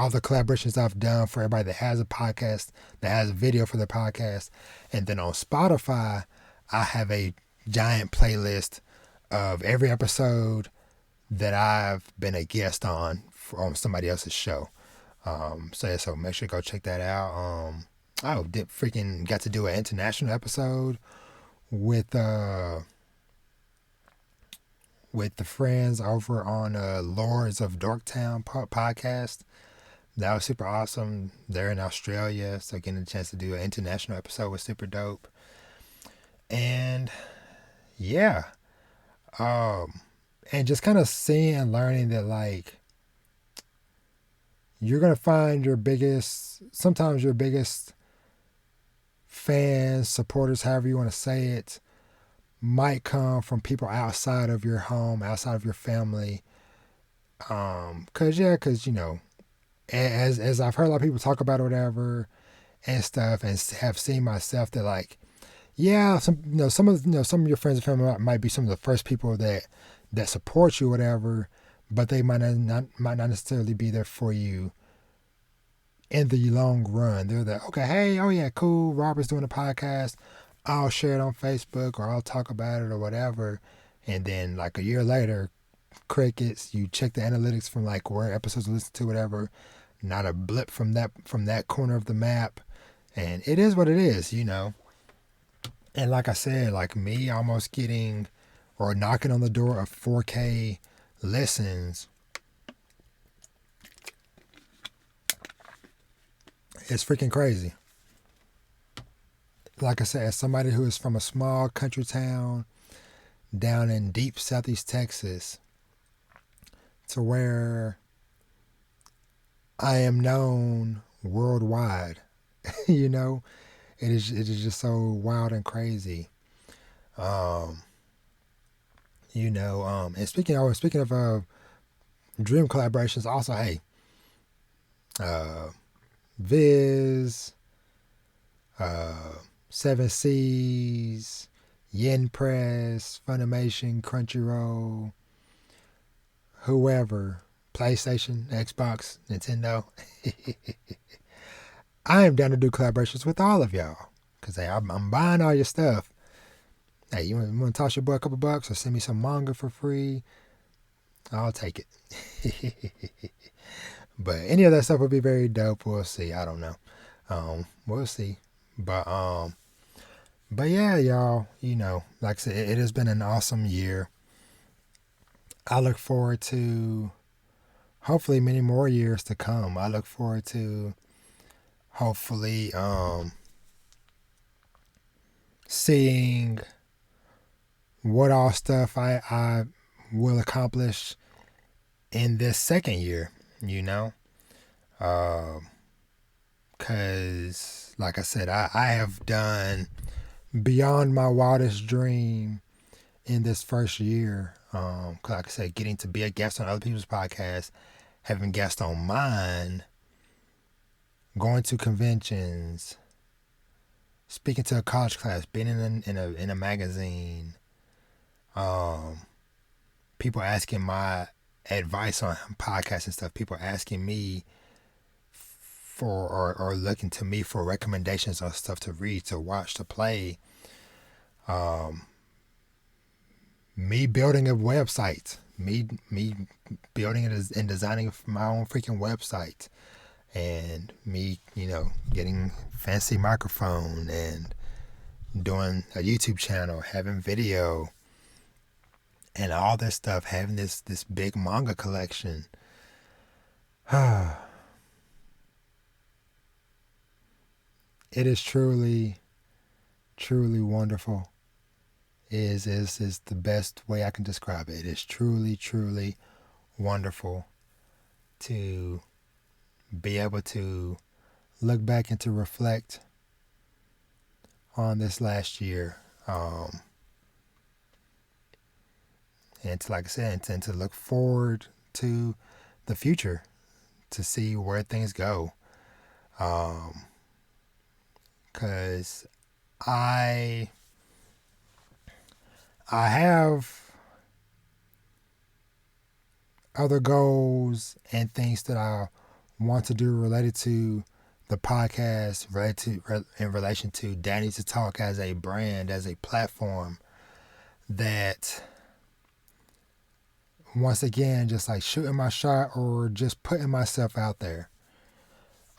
the collaborations I've done for everybody that has a podcast, that has a video for their podcast. And then on Spotify, I have a giant playlist of every episode that I've been a guest on somebody else's show. So make sure to go check that out. I freaking got to do an international episode with the friends over on Lords of Dorktown podcast. That was super awesome. They're in Australia, so getting a chance to do an international episode was super dope. And yeah, and just kind of seeing and learning that, like, you're gonna find sometimes your biggest fans, supporters, however you want to say it, might come from people outside of your home, outside of your family. Cause as I've heard a lot of people talk about it, whatever, and stuff, and have seen myself that, like, yeah, some of your friends and family might be some of the first people that support you, whatever, but they might not necessarily be there for you in the long run. They're like, okay, hey, oh yeah, cool, Robert's doing a podcast, I'll share it on Facebook, or I'll talk about it or whatever. And then like a year later, crickets. You check the analytics from like where episodes are listened to, whatever. Not a blip from that corner of the map. And it is what it is, And like I said, like me almost getting or knocking on the door of 4K listens, it's freaking crazy. Like I said, as somebody who is from a small country town down in deep southeast Texas, to where I am known worldwide, it is just so wild and crazy. And speaking of dream collaborations, also, hey, Viz, Seven Seas, Yen Press, Funimation, Crunchyroll, whoever, PlayStation, Xbox, Nintendo. I am down to do collaborations with all of y'all. Because hey, I'm buying all your stuff. Hey, you want to toss your boy a couple bucks or send me some manga for free? I'll take it. But any of that stuff would be very dope. We'll see. I don't know. We'll see. But yeah, y'all, like I said, it has been an awesome year. I look forward to hopefully many more years to come. I look forward to hopefully seeing what all stuff I will accomplish in this second year, because like I said, I have done beyond my wildest dream in this first year. Cause like I said, getting to be a guest on other people's podcasts, having guests on mine, going to conventions, speaking to a college class, being in a magazine, people asking my advice on podcasts and stuff, people asking me for or looking to me for recommendations on stuff to read, to watch, to play. Me building a website, me building it and designing my own freaking website, and me, getting fancy microphone and doing a YouTube channel, having video, and all this stuff, having this big manga collection. It is truly, truly wonderful. Is the best way I can describe it. It is truly, truly wonderful to be able to look back and to reflect on this last year. And to, like I said, and to look forward to the future, to see where things go. Because I have other goals and things that I want to do related to the podcast, in relation to Danny to Talk as a brand, as a platform, that once again, just like shooting my shot or just putting myself out there.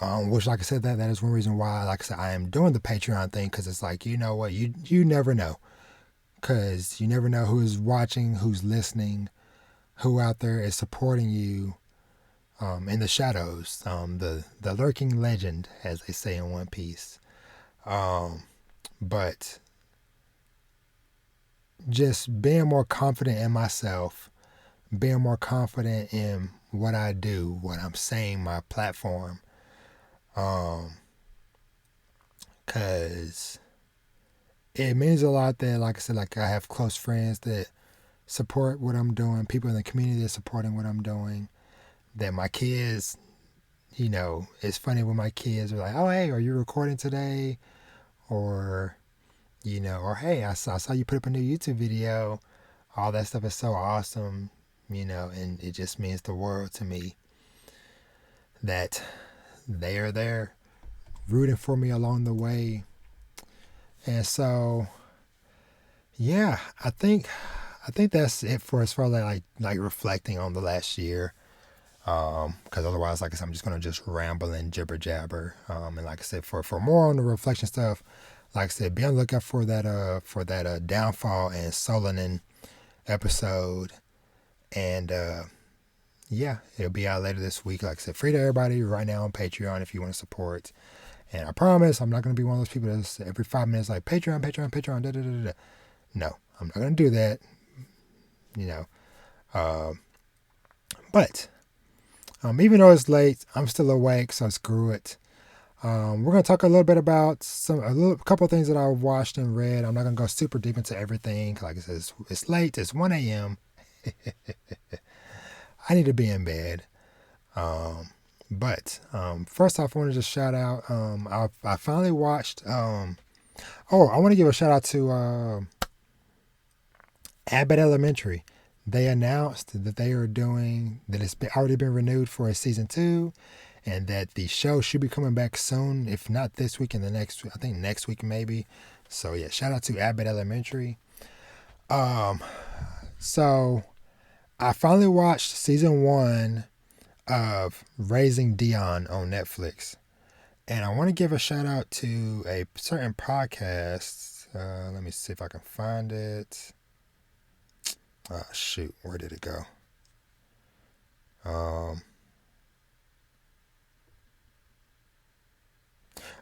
Which, like I said, that is one reason why, like I said, I am doing the Patreon thing, because it's like, you know what, you never know. Because you never know who is watching, who's listening, who out there is supporting you in the shadows. The lurking legend, as they say in One Piece. But just being more confident in myself, being more confident in what I do, what I'm saying, my platform. Because it means a lot that, like I said, like I have close friends that support what I'm doing, people in the community that supporting what I'm doing, that my kids, it's funny when my kids are like, oh, hey, are you recording today? Or, or hey, I saw you put up a new YouTube video. All that stuff is so awesome, and it just means the world to me that they are there rooting for me along the way. And so, yeah, I think that's it for as far as like reflecting on the last year. Because otherwise, like I said, I'm just gonna just ramble and jibber jabber. And like I said, for more on the reflection stuff, like I said, be on the lookout for that Downfall and Solonin episode. And yeah, it'll be out later this week. Like I said, free to everybody right now on Patreon if you want to support. And I promise I'm not going to be one of those people that's every 5 minutes like Patreon, da da da da. No, I'm not going to do that. But even though it's late, I'm still awake, so screw it. We're going to talk a little bit about a couple of things that I've watched and read. I'm not going to go super deep into everything. Like I said, it's late. It's 1 a.m. I need to be in bed. But first off, I want to just shout out. I finally watched. I want to give a shout out to Abbott Elementary. They announced that they are doing that. It's already been renewed for a season 2, and that the show should be coming back soon, if not this week, in the next, I think next week maybe. So yeah, shout out to Abbott Elementary. So I finally watched season 1 of Raising Dion on Netflix. And I want to give a shout out to a certain podcast. Let me see if I can find it. Oh, shoot. Where did it go?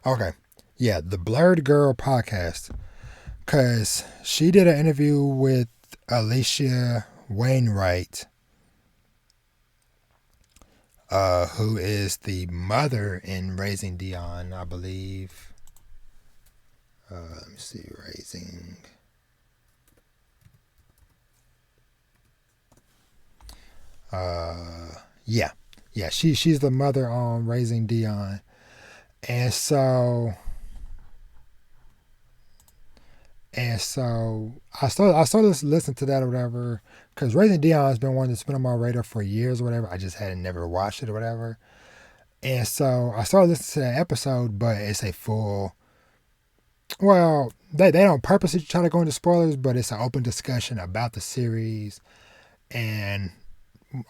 Okay. Yeah, the Blurred Girl podcast. Because she did an interview with Alicia Wainwright, who is the mother in Raising Dion, I believe. Let me see, Raising. Yeah, she's the mother on Raising Dion, and so I started listening to that or whatever, because Raising Dion has been one that's been on my radar for years or whatever. I just hadn't never watched it or whatever, and so I started listening to that episode, but it's a full. Well, they don't purposely try to go into spoilers, but it's an open discussion about the series, and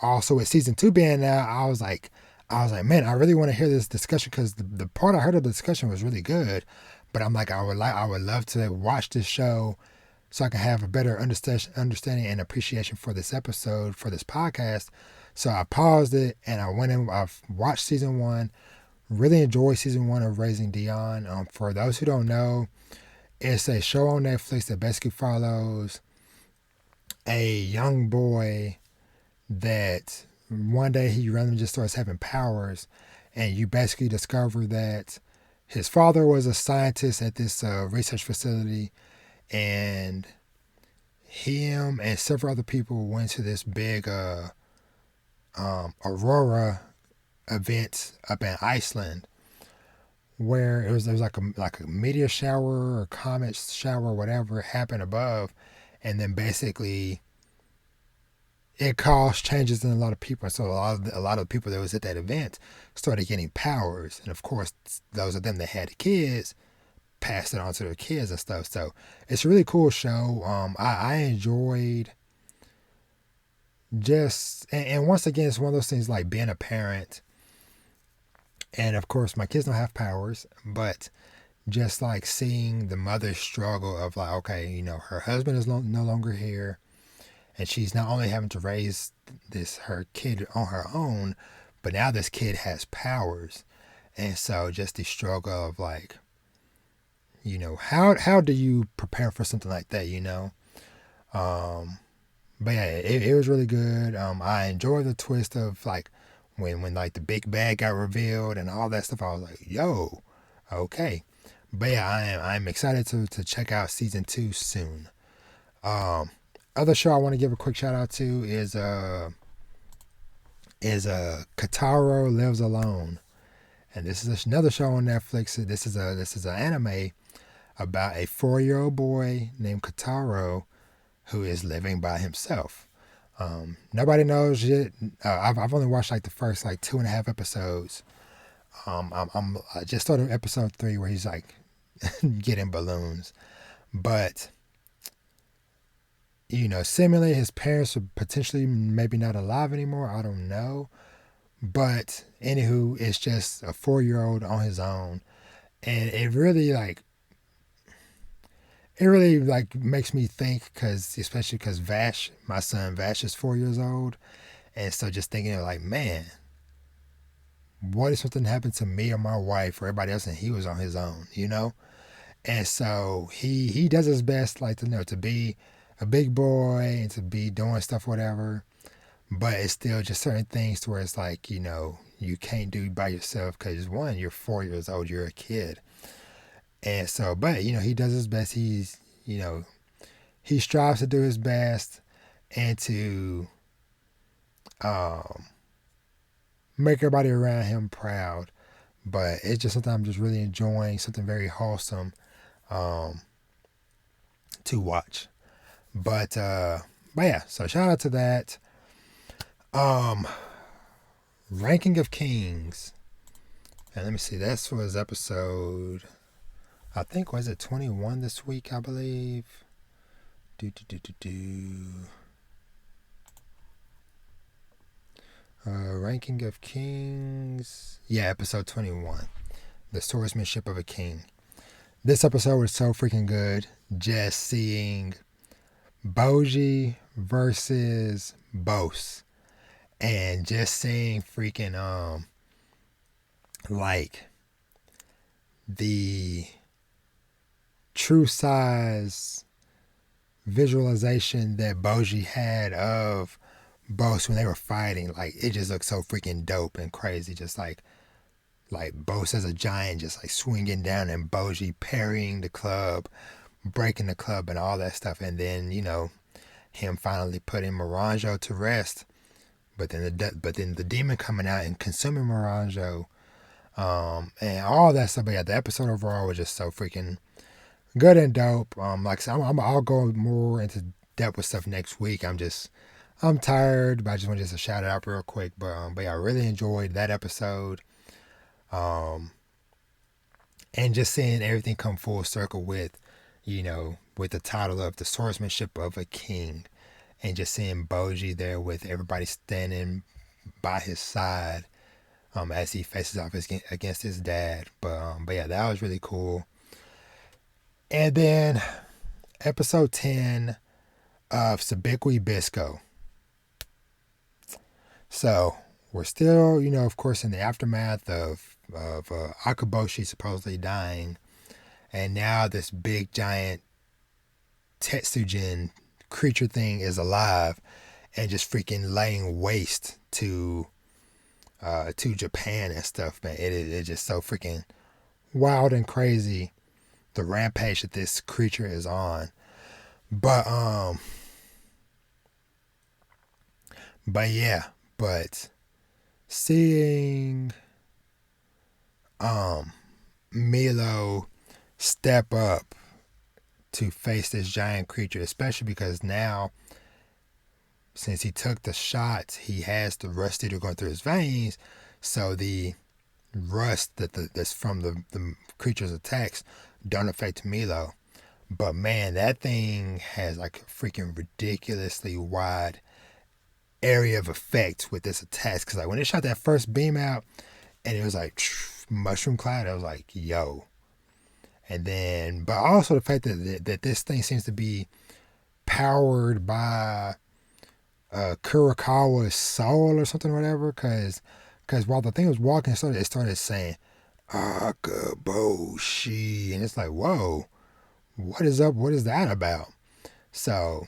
also with season 2 being out, I was like, man, I really want to hear this discussion, because the part I heard of the discussion was really good. But I'm like, I would love to watch this show so I can have a better understanding and appreciation for this episode, for this podcast. So I paused it and I went in. I've watched season 1. Really enjoyed season 1 of Raising Dion. For those who don't know, it's a show on Netflix that basically follows a young boy that one day he randomly just starts having powers, and you basically discover that his father was a scientist at this research facility, and him and several other people went to this big aurora event up in Iceland, where there was like a meteor shower or comet shower or whatever happened above, and then basically it caused changes in a lot of people. So a lot of people that was at that event started getting powers, and of course, those of them that had kids passed it on to their kids and stuff. So it's a really cool show. I enjoyed and once again, it's one of those things like being a parent, and of course, my kids don't have powers, but just like seeing the mother's struggle of like, okay, her husband is no longer here. And she's not only having to raise her kid on her own, but now this kid has powers. And so just the struggle of like, how do you prepare for something like that, But yeah, it was really good. I enjoyed the twist of like when like the big bad got revealed and all that stuff. I was like, yo, okay. But yeah, I'm excited to check out season 2 soon. Other show I want to give a quick shout out to is Kotaro Lives Alone, and this is another show on Netflix. This is an anime about a 4-year-old boy named Kotaro who is living by himself. Nobody knows yet. I've only watched like the first like 2.5 episodes. I just started episode 3 where he's like getting balloons, but seemingly his parents are potentially maybe not alive anymore. I don't know. But anywho, it's just a 4-year-old on his own. And it really makes me think, especially because my son Vash is 4 years old. And so just thinking like, man, what if something happened to me or my wife or everybody else and he was on his own, And so he does his best, like, to be a big boy and to be doing stuff, whatever. But it's still just certain things to where it's like, you can't do by yourself because, one, you're 4 years old, you're a kid. And so, but, he does his best. He strives to do his best and to make everybody around him proud. But it's just something I'm just really enjoying, something very wholesome to watch. But yeah, so shout out to that. Ranking of Kings. And let me see, this was episode, I think, was it 21 this week, I believe. Ranking of Kings. Yeah, episode 21. The Swordsmanship of a King. This episode was so freaking good. Just seeing Boji versus Bose. And just seeing freaking, like, the true size visualization that Boji had of Bose when they were fighting. Like, it just looked so freaking dope and crazy. Just like Bose as a giant just like swinging down and Boji parrying the club, breaking the club and all that stuff. And then, him finally putting Moranjo to rest. But then the demon coming out and consuming Moranjo. And all that stuff. But yeah, the episode overall was just so freaking good and dope. Like I said, I'll go more into depth with stuff next week. I'm tired, but I just want to shout it out real quick. But yeah, I really enjoyed that episode. And just seeing everything come full circle with the title of The Swordsmanship of a King, and just seeing Boji there with everybody standing by his side, as he faces off against his dad. But yeah, that was really cool. And then episode 10 of Sabikui Bisco. So we're still, of course, in the aftermath of Akaboshi supposedly dying, and now this big giant Tetsujin creature thing is alive and just freaking laying waste to Japan and stuff, man. It's just so freaking wild and crazy, the rampage that this creature is on. But seeing Milo step up to face this giant creature, especially because now, since he took the shots, he has the rust eater going through his veins, so the rust that's from the creature's attacks don't affect Milo. But man, that thing has like a freaking ridiculously wide area of effect with this attack. Because like when it shot that first beam out and it was like mushroom cloud, I was like, yo. And then, but also the fact that this thing seems to be powered by Kurakawa's soul or something or whatever. Because while the thing was walking, it started saying Akaboshi, and it's like, whoa, what is up? What is that about? So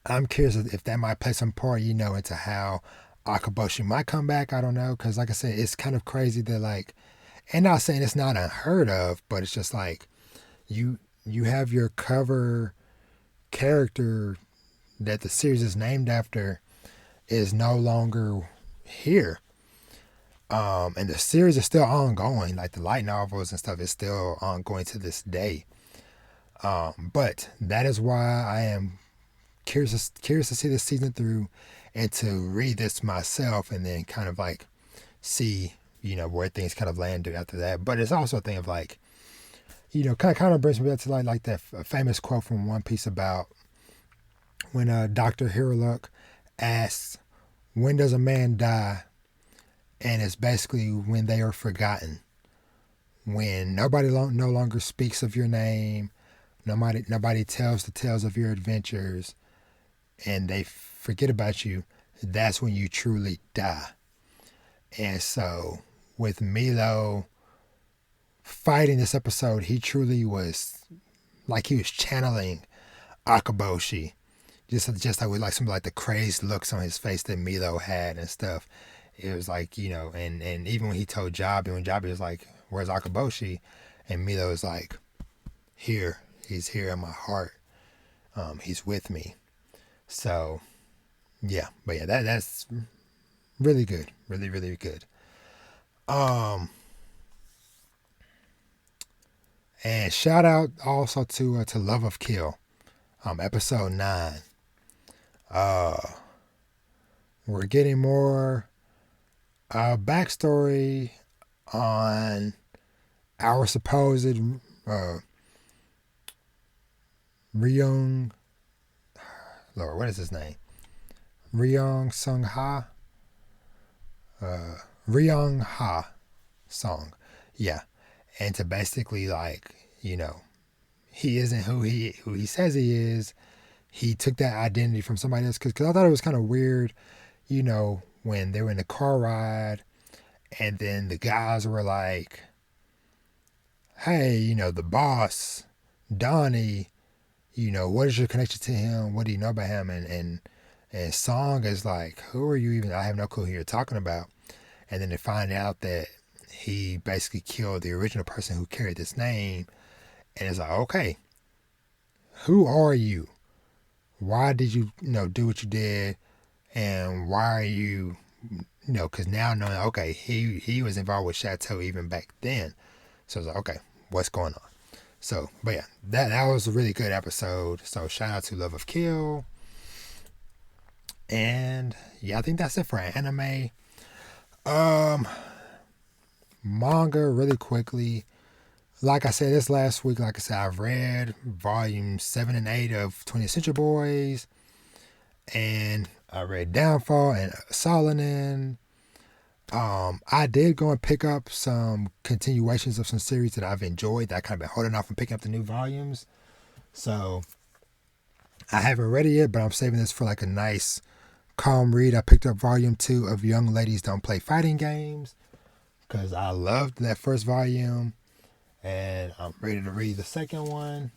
I'm curious if that might play some part, into how Akaboshi might come back. I don't know, because like I said, it's kind of crazy that like, and not saying it's not unheard of, but it's just like you have your cover character that the series is named after is no longer here. And the series is still ongoing, like the light novels and stuff is still ongoing to this day. But that is why I am curious to see this season through and to read this myself and then kind of like see, where things kind of landed after that. But it's also a thing of like, kind of brings me back to like that famous quote from One Piece about when Dr. Hiruluk asks, when does a man die? And it's basically when they are forgotten. When nobody no longer speaks of your name, nobody tells the tales of your adventures, and they forget about you, that's when you truly die. And so with Milo fighting this episode, he truly was like he was channeling Akaboshi. Just like with like some like the crazed looks on his face that Milo had and stuff. It was like, and even when he told Jabi, when Jabi was like, where's Akaboshi? And Milo was like, here, he's here in my heart. He's with me. So yeah, but yeah, that's really good. Really, really good. And shout out also to Love of Kill, episode 9. We're getting more backstory on our supposed Ryung, Lord, what is his name? Ryung Sung Ha? Ryung Ha song. Yeah. And to basically like, he isn't who he says he is. He took that identity from somebody else. Because I thought it was kind of weird, when they were in the car ride and then the guys were like, hey, the boss, Donnie, what is your connection to him? What do you know about him? And Song is like, who are you even? I have no clue who you're talking about. And then they find out that he basically killed the original person who carried this name. And it's like, okay, who are you? Why did you, do what you did? And why are you, because now knowing, okay, he was involved with Chateau even back then. So it's like, okay, what's going on? So, but yeah, that was a really good episode. So shout out to Love of Kill. And yeah, I think that's it for anime. Manga really quickly. Like I said, this last week, I've read volumes 7 and 8 of 20th Century Boys. And I read Downfall and Solanin. I did go and pick up some continuations of some series that I've enjoyed that I kind of been holding off and picking up the new volumes. So I haven't read it yet, but I'm saving this for like a nice calm read. I picked up volume 2 of Young Ladies Don't Play Fighting Games because I loved that first volume, and I'm ready to read the second one.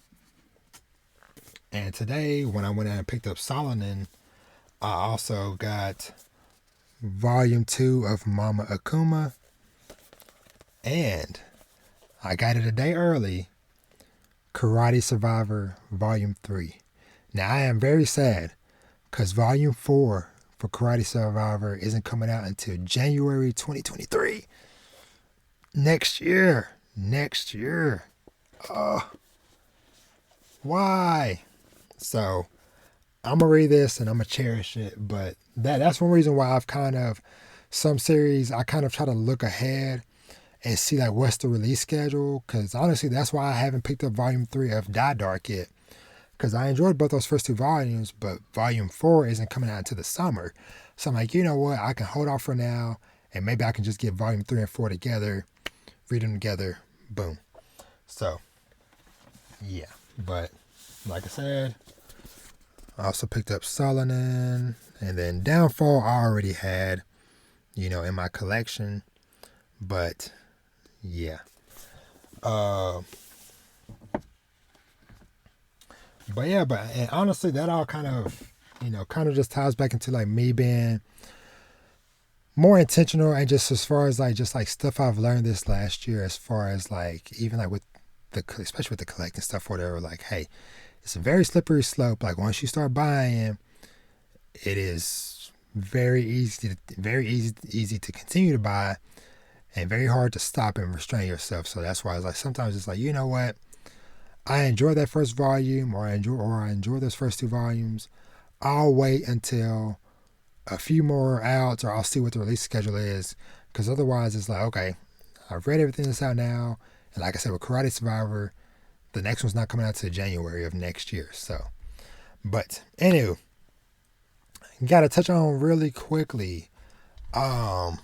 And today, when I went out and picked up Solanin, I also got volume 2 of Mama Akuma, and I got it a day early, Karate Survivor volume 3. Now I am very sad because volume 4 for Karate Survivor isn't coming out until January 2023. Next year. Why? So I'm going to read this and I'm going to cherish it. But that's one reason why some series, I kind of try to look ahead and see like what's the release schedule. Because honestly, that's why I haven't picked up volume 3 of Die Dark yet. Because I enjoyed both those first 2 volumes, but volume 4 isn't coming out until the summer. So I'm like, you know what? I can hold off for now, and maybe I can just get volume 3 and 4 together, read them together, boom. So, yeah. But, like I said, I also picked up Solanin, and then Downfall I already had, in my collection. But, yeah. And honestly, that all kind of just ties back into like me being more intentional, and just as far as like stuff I've learned this last year, as far as like even like with especially with the collecting stuff, where they were like, hey, it's a very slippery slope. Like once you start buying, it is very easy to continue to buy, and very hard to stop and restrain yourself. So that's why I was like, sometimes it's like, you know what? I enjoy that first volume, or I enjoy those first 2 volumes. I'll wait until a few more out, or I'll see what the release schedule is. Because otherwise, it's like, okay, I've read everything that's out now. And like I said, with Karate Survivor, the next one's not coming out until January of next year. So, but anywho, got to touch on really quickly. One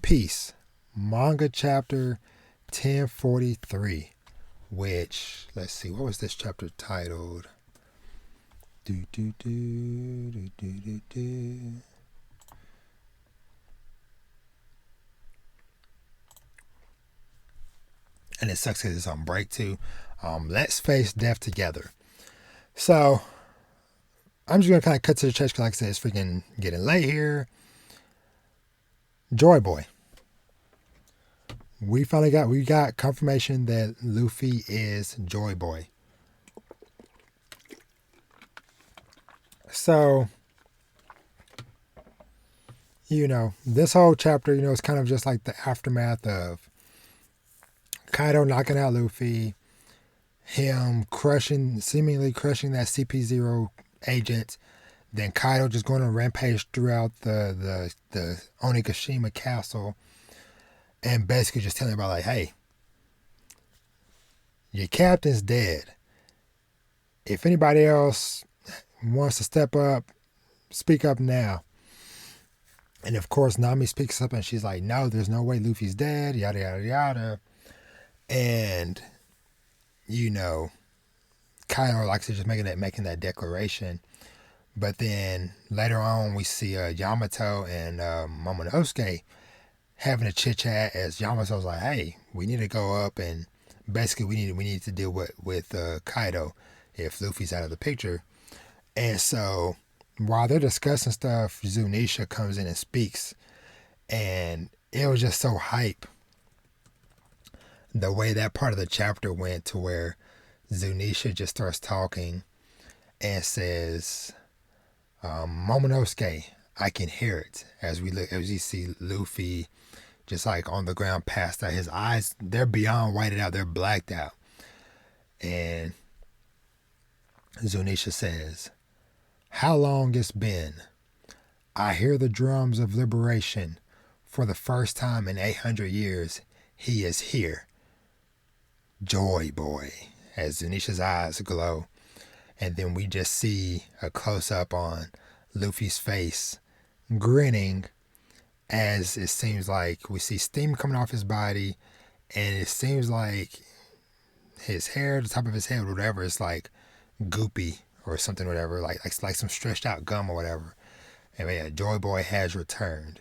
Piece manga chapter 1043, which, let's see, what was this chapter titled? And it sucks because it's on break too. Let's face death together. So I'm just gonna kind of cut to the chase because, like I said, it's freaking getting late here. Joy Boy. We got confirmation that Luffy is Joy Boy. So, this whole chapter, is kind of just like the aftermath of Kaido knocking out Luffy, him seemingly crushing that CP0 agent Then Kaido just going on a rampage throughout the Onigashima castle and basically just telling everybody, like, hey, your captain's dead. If anybody else wants to step up, speak up now. And of course, Nami speaks up and she's like, no, there's no way Luffy's dead, yada, yada, yada. And, Kaido likes to just making that declaration. But then later on, we see Yamato and Momonosuke having a chit chat as Yamato's like, hey, we need to go up and basically we need to deal with Kaido if Luffy's out of the picture. And so while they're discussing stuff, Zunisha comes in and speaks, and it was just so hype the way that part of the chapter went, to where Zunisha just starts talking and says, Momonosuke, I can hear it, as you see Luffy just like on the ground, passed out. His eyes, they're beyond whited out, they're blacked out. And Zunisha says, how long it's been. I hear the drums of liberation. For the first time in 800 years, he is here. Joy boy, as Zunisha's eyes glow. And then we just see a close-up on Luffy's face, grinning, as it seems like we see steam coming off his body, and it seems like his hair, the top of his head, whatever, is like goopy or something, whatever, like some stretched out gum or whatever. And yeah, Joy Boy has returned.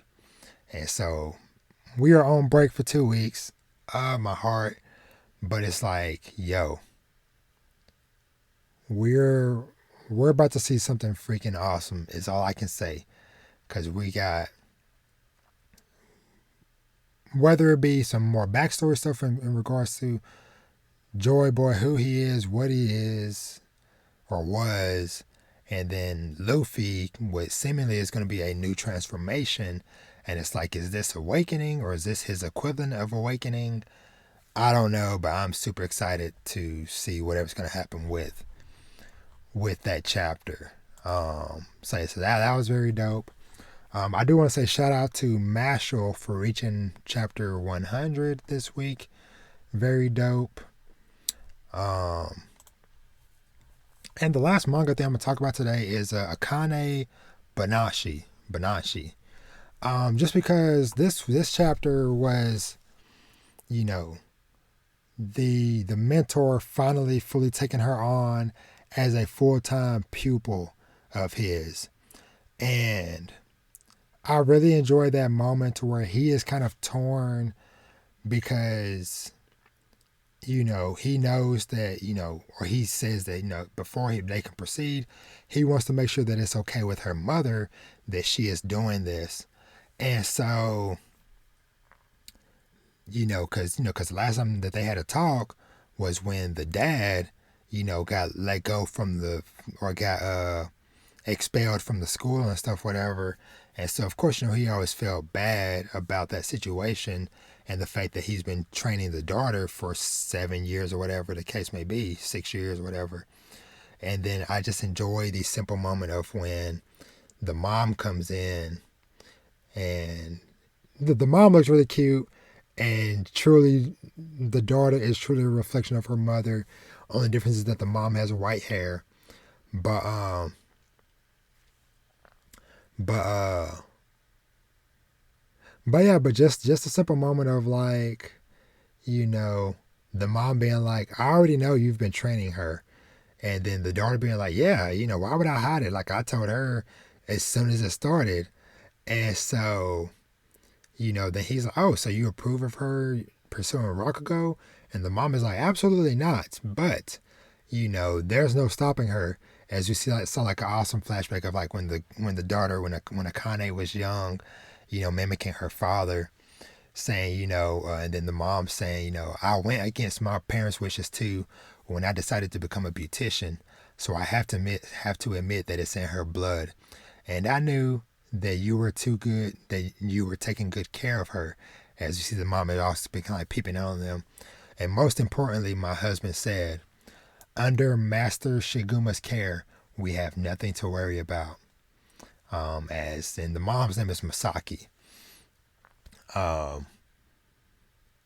And so we are on break for 2 weeks. My heart. But it's like, yo, we're about to see something freaking awesome, is all I can say. Because we got, whether it be some more backstory stuff in regards to Joy Boy, who he is, what he is, or was, and then Luffy, what seemingly is going to be a new transformation. And it's like, is this awakening, or is this his equivalent of awakening? I don't know, but I'm super excited to see whatever's going to happen with that chapter. So that was very dope. I do want to say shout out to Mashal for reaching chapter 100 this week. Very dope. And the last manga thing I'm going to talk about today is Akane Banasho. Just because this chapter was, the mentor finally fully taking her on as a full-time pupil of his. And I really enjoyed that moment to where he is kind of torn because, he knows that, or he says that, before they can proceed, he wants to make sure that it's okay with her mother that she is doing this. And so, because the last time that they had a talk was when the dad, got let go from got expelled from the school and stuff, whatever. And so, of course, he always felt bad about that situation and the fact that he's been training the daughter for 7 years or whatever the case may be, 6 years or whatever. And then I just enjoy the simple moment of when the mom comes in, and the mom looks really cute, and truly the daughter is truly a reflection of her mother. Only difference is that the mom has white hair. But just a simple moment of like, the mom being like, I already know you've been training her. And then the daughter being like, yeah, why would I hide it? Like, I told her as soon as it started. And so, then he's like, oh, so you approve of her pursuing Rakugo? And the mom is like, absolutely not. But, there's no stopping her. As you see, saw like an awesome flashback of like when the daughter, when Akane was young, mimicking her father, saying, and then the mom saying, I went against my parents' wishes too when I decided to become a beautician. So I have to admit that it's in her blood. And I knew that you were too good, that you were taking good care of her. As you see, the mom had also been kind of peeping on them. And most importantly, my husband said, under Master Shiguma's care, we have nothing to worry about. as in the mom's name is Masaki.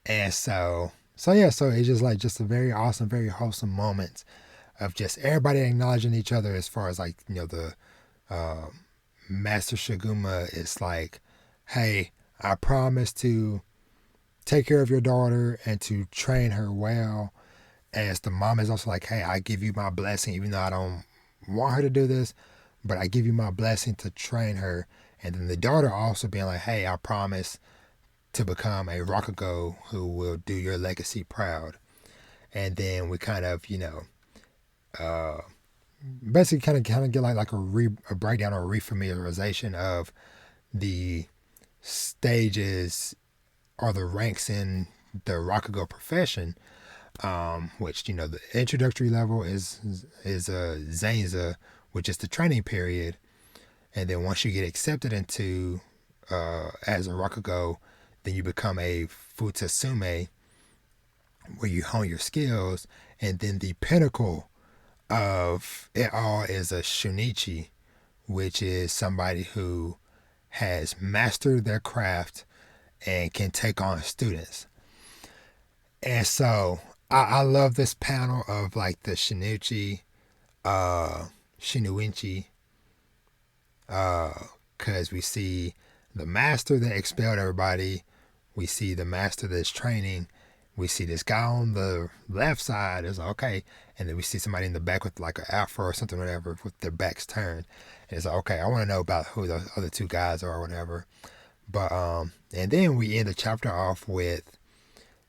And so it's just like just a very awesome, very wholesome moment of just everybody acknowledging each other as far as like, the Master Shiguma is like, hey, I promise to take care of your daughter and to train her well. As the mom is also like, hey, I give you my blessing, even though I don't want her to do this, but I give you my blessing to train her. And then the daughter also being like, hey, I promise to become a Rakugo who will do your legacy proud. And then we kind of, basically kind of get like a breakdown or a refamiliarization of the stages or the ranks in the Rakugo profession, which, the introductory level is Zenza, which is the training period. And then once you get accepted into as a Rakugo, then you become a Futatsume, where you hone your skills. And then the pinnacle of it all is a Shunichi, which is somebody who has mastered their craft and can take on students. And so I love this panel of like the Shinichi, Shinuichi, because we see the master that expelled everybody. We see the master that's training. We see this guy on the left side is like, okay. And then we see somebody in the back with like an afro or something, whatever, with their backs turned. And it's like, okay, I want to know about who the other two guys are or whatever. But, and then we end the chapter off with,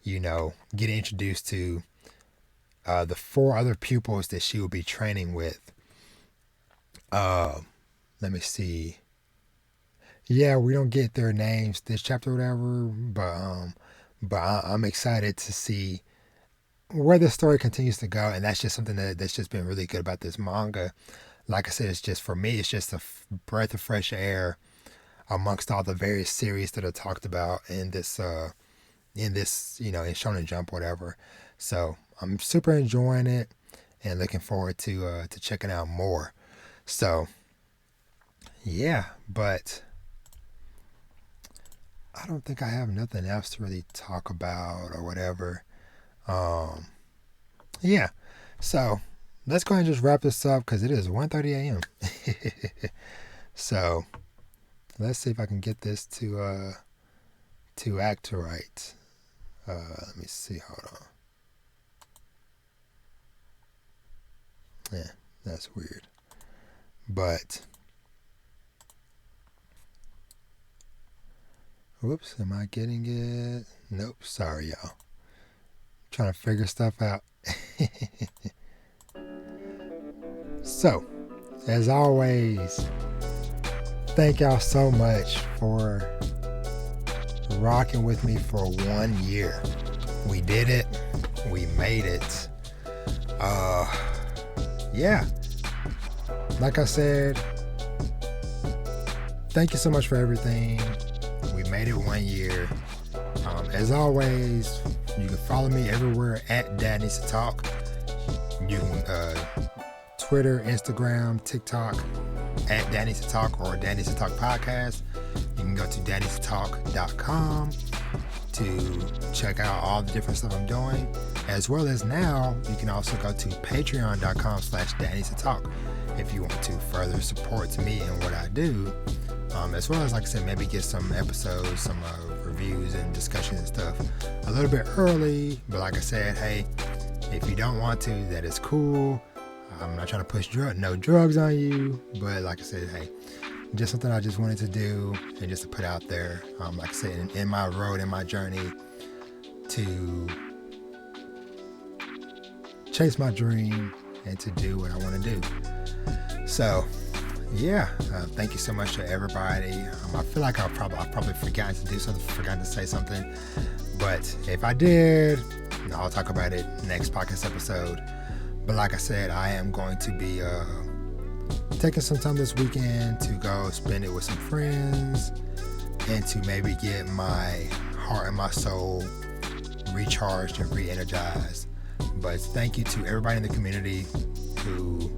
getting introduced to the 4 other pupils that she will be training with. Let me see. Yeah, we don't get their names this chapter or whatever, but I'm excited to see where the story continues to go, and that's just something that's just been really good about this manga. Like I said, it's just, for me, it's just a breath of fresh air amongst all the various series that are talked about in this, in Shonen Jump, whatever. So I'm super enjoying it and looking forward to checking out more. So yeah, but I don't think I have nothing else to really talk about or whatever. Yeah, so let's go ahead and just wrap this up because it is 1:30 a.m. So let's see if I can get this to act right. Let me see. Hold on. Yeah, that's weird. But whoops, am I getting it? Nope. Sorry, y'all. Trying to figure stuff out. So, as always, thank y'all so much for rocking with me for 1 year. We did it. We made it. Yeah. Like I said, thank you so much for everything. We made it 1 year. As always, you can follow me everywhere at Dad Needs to Talk. You can Twitter, Instagram, TikTok at Dad Needs to Talk or Dad Needs to Talk Podcast. You can go to dadneedstotalk.com to check out all the different stuff I'm doing. As well as now, you can also go to patreon.com/dadneedstotalk if you want to further support me and what I do. As well as, like I said, maybe get some episodes, some reviews and discussions and stuff a little bit early. But like I said, hey, if you don't want to, that is cool. I'm not trying to push no drugs on you. But like I said, hey, just something I just wanted to do and just to put out there. Like I said, in my road, in my journey to chase my dream and to do what I want to do. So yeah, thank you so much to everybody. I feel like I've probably forgotten to do something, forgotten to say something, but if I did, I'll talk about it next podcast episode. But like I said, I am going to be taking some time this weekend to go spend it with some friends and to maybe get my heart and my soul recharged and re-energized. But thank you to everybody in the community who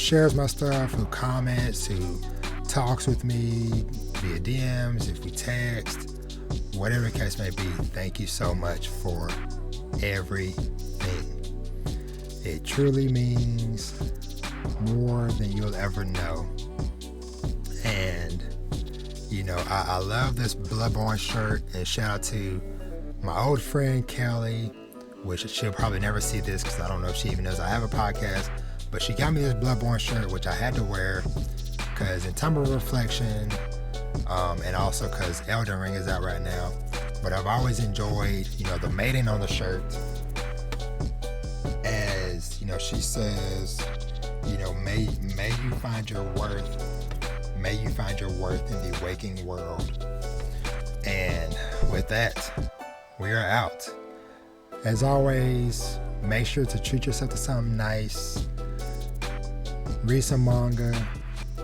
shares my stuff, who comments, who talks with me via DMs, if we text, whatever the case may be. Thank you so much for everything. It truly means more than you'll ever know. And I love this Bloodborne shirt, and shout out to my old friend Kelly, which she'll probably never see this because I don't know if she even knows I have a podcast, but she got me this Bloodborne shirt, which I had to wear because in time of reflection, and also because Elden Ring is out right now. But I've always enjoyed, the mating on the shirt, as she says, may you find your worth. May you find your worth in the waking world. And with that, we are out. As always, make sure to treat yourself to something nice. Read some manga,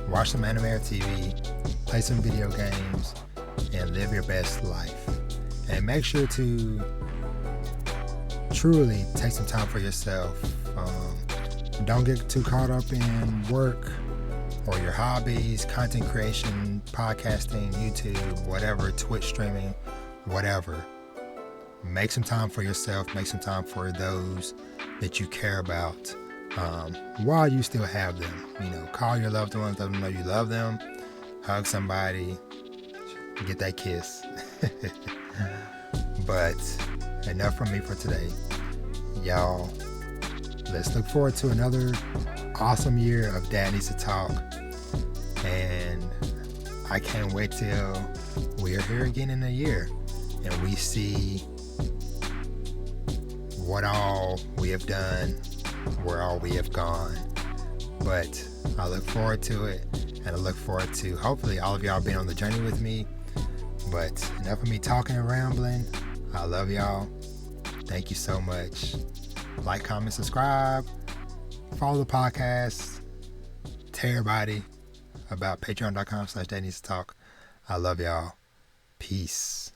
watch some anime or TV, play some video games, and live your best life. And make sure to truly take some time for yourself. Don't get too caught up in work or your hobbies, content creation, podcasting, YouTube, whatever, Twitch streaming, whatever. Make some time for yourself. Make some time for those that you care about while you still have them. Call your loved ones, let them know you love them. Hug somebody. Get that kiss. But enough from me for today. Y'all, let's look forward to another awesome year of Dad Needs to Talk. And I can't wait till we are here again in a year and we see what all we have done, where all we have gone. But I look forward to it, and I look forward to hopefully all of y'all being on the journey with me. But enough of me talking and rambling. I love y'all. Thank you so much. Like, comment, subscribe. Follow the podcast. Tell everybody about patreon.com/dadneedstotalk. I love y'all. Peace.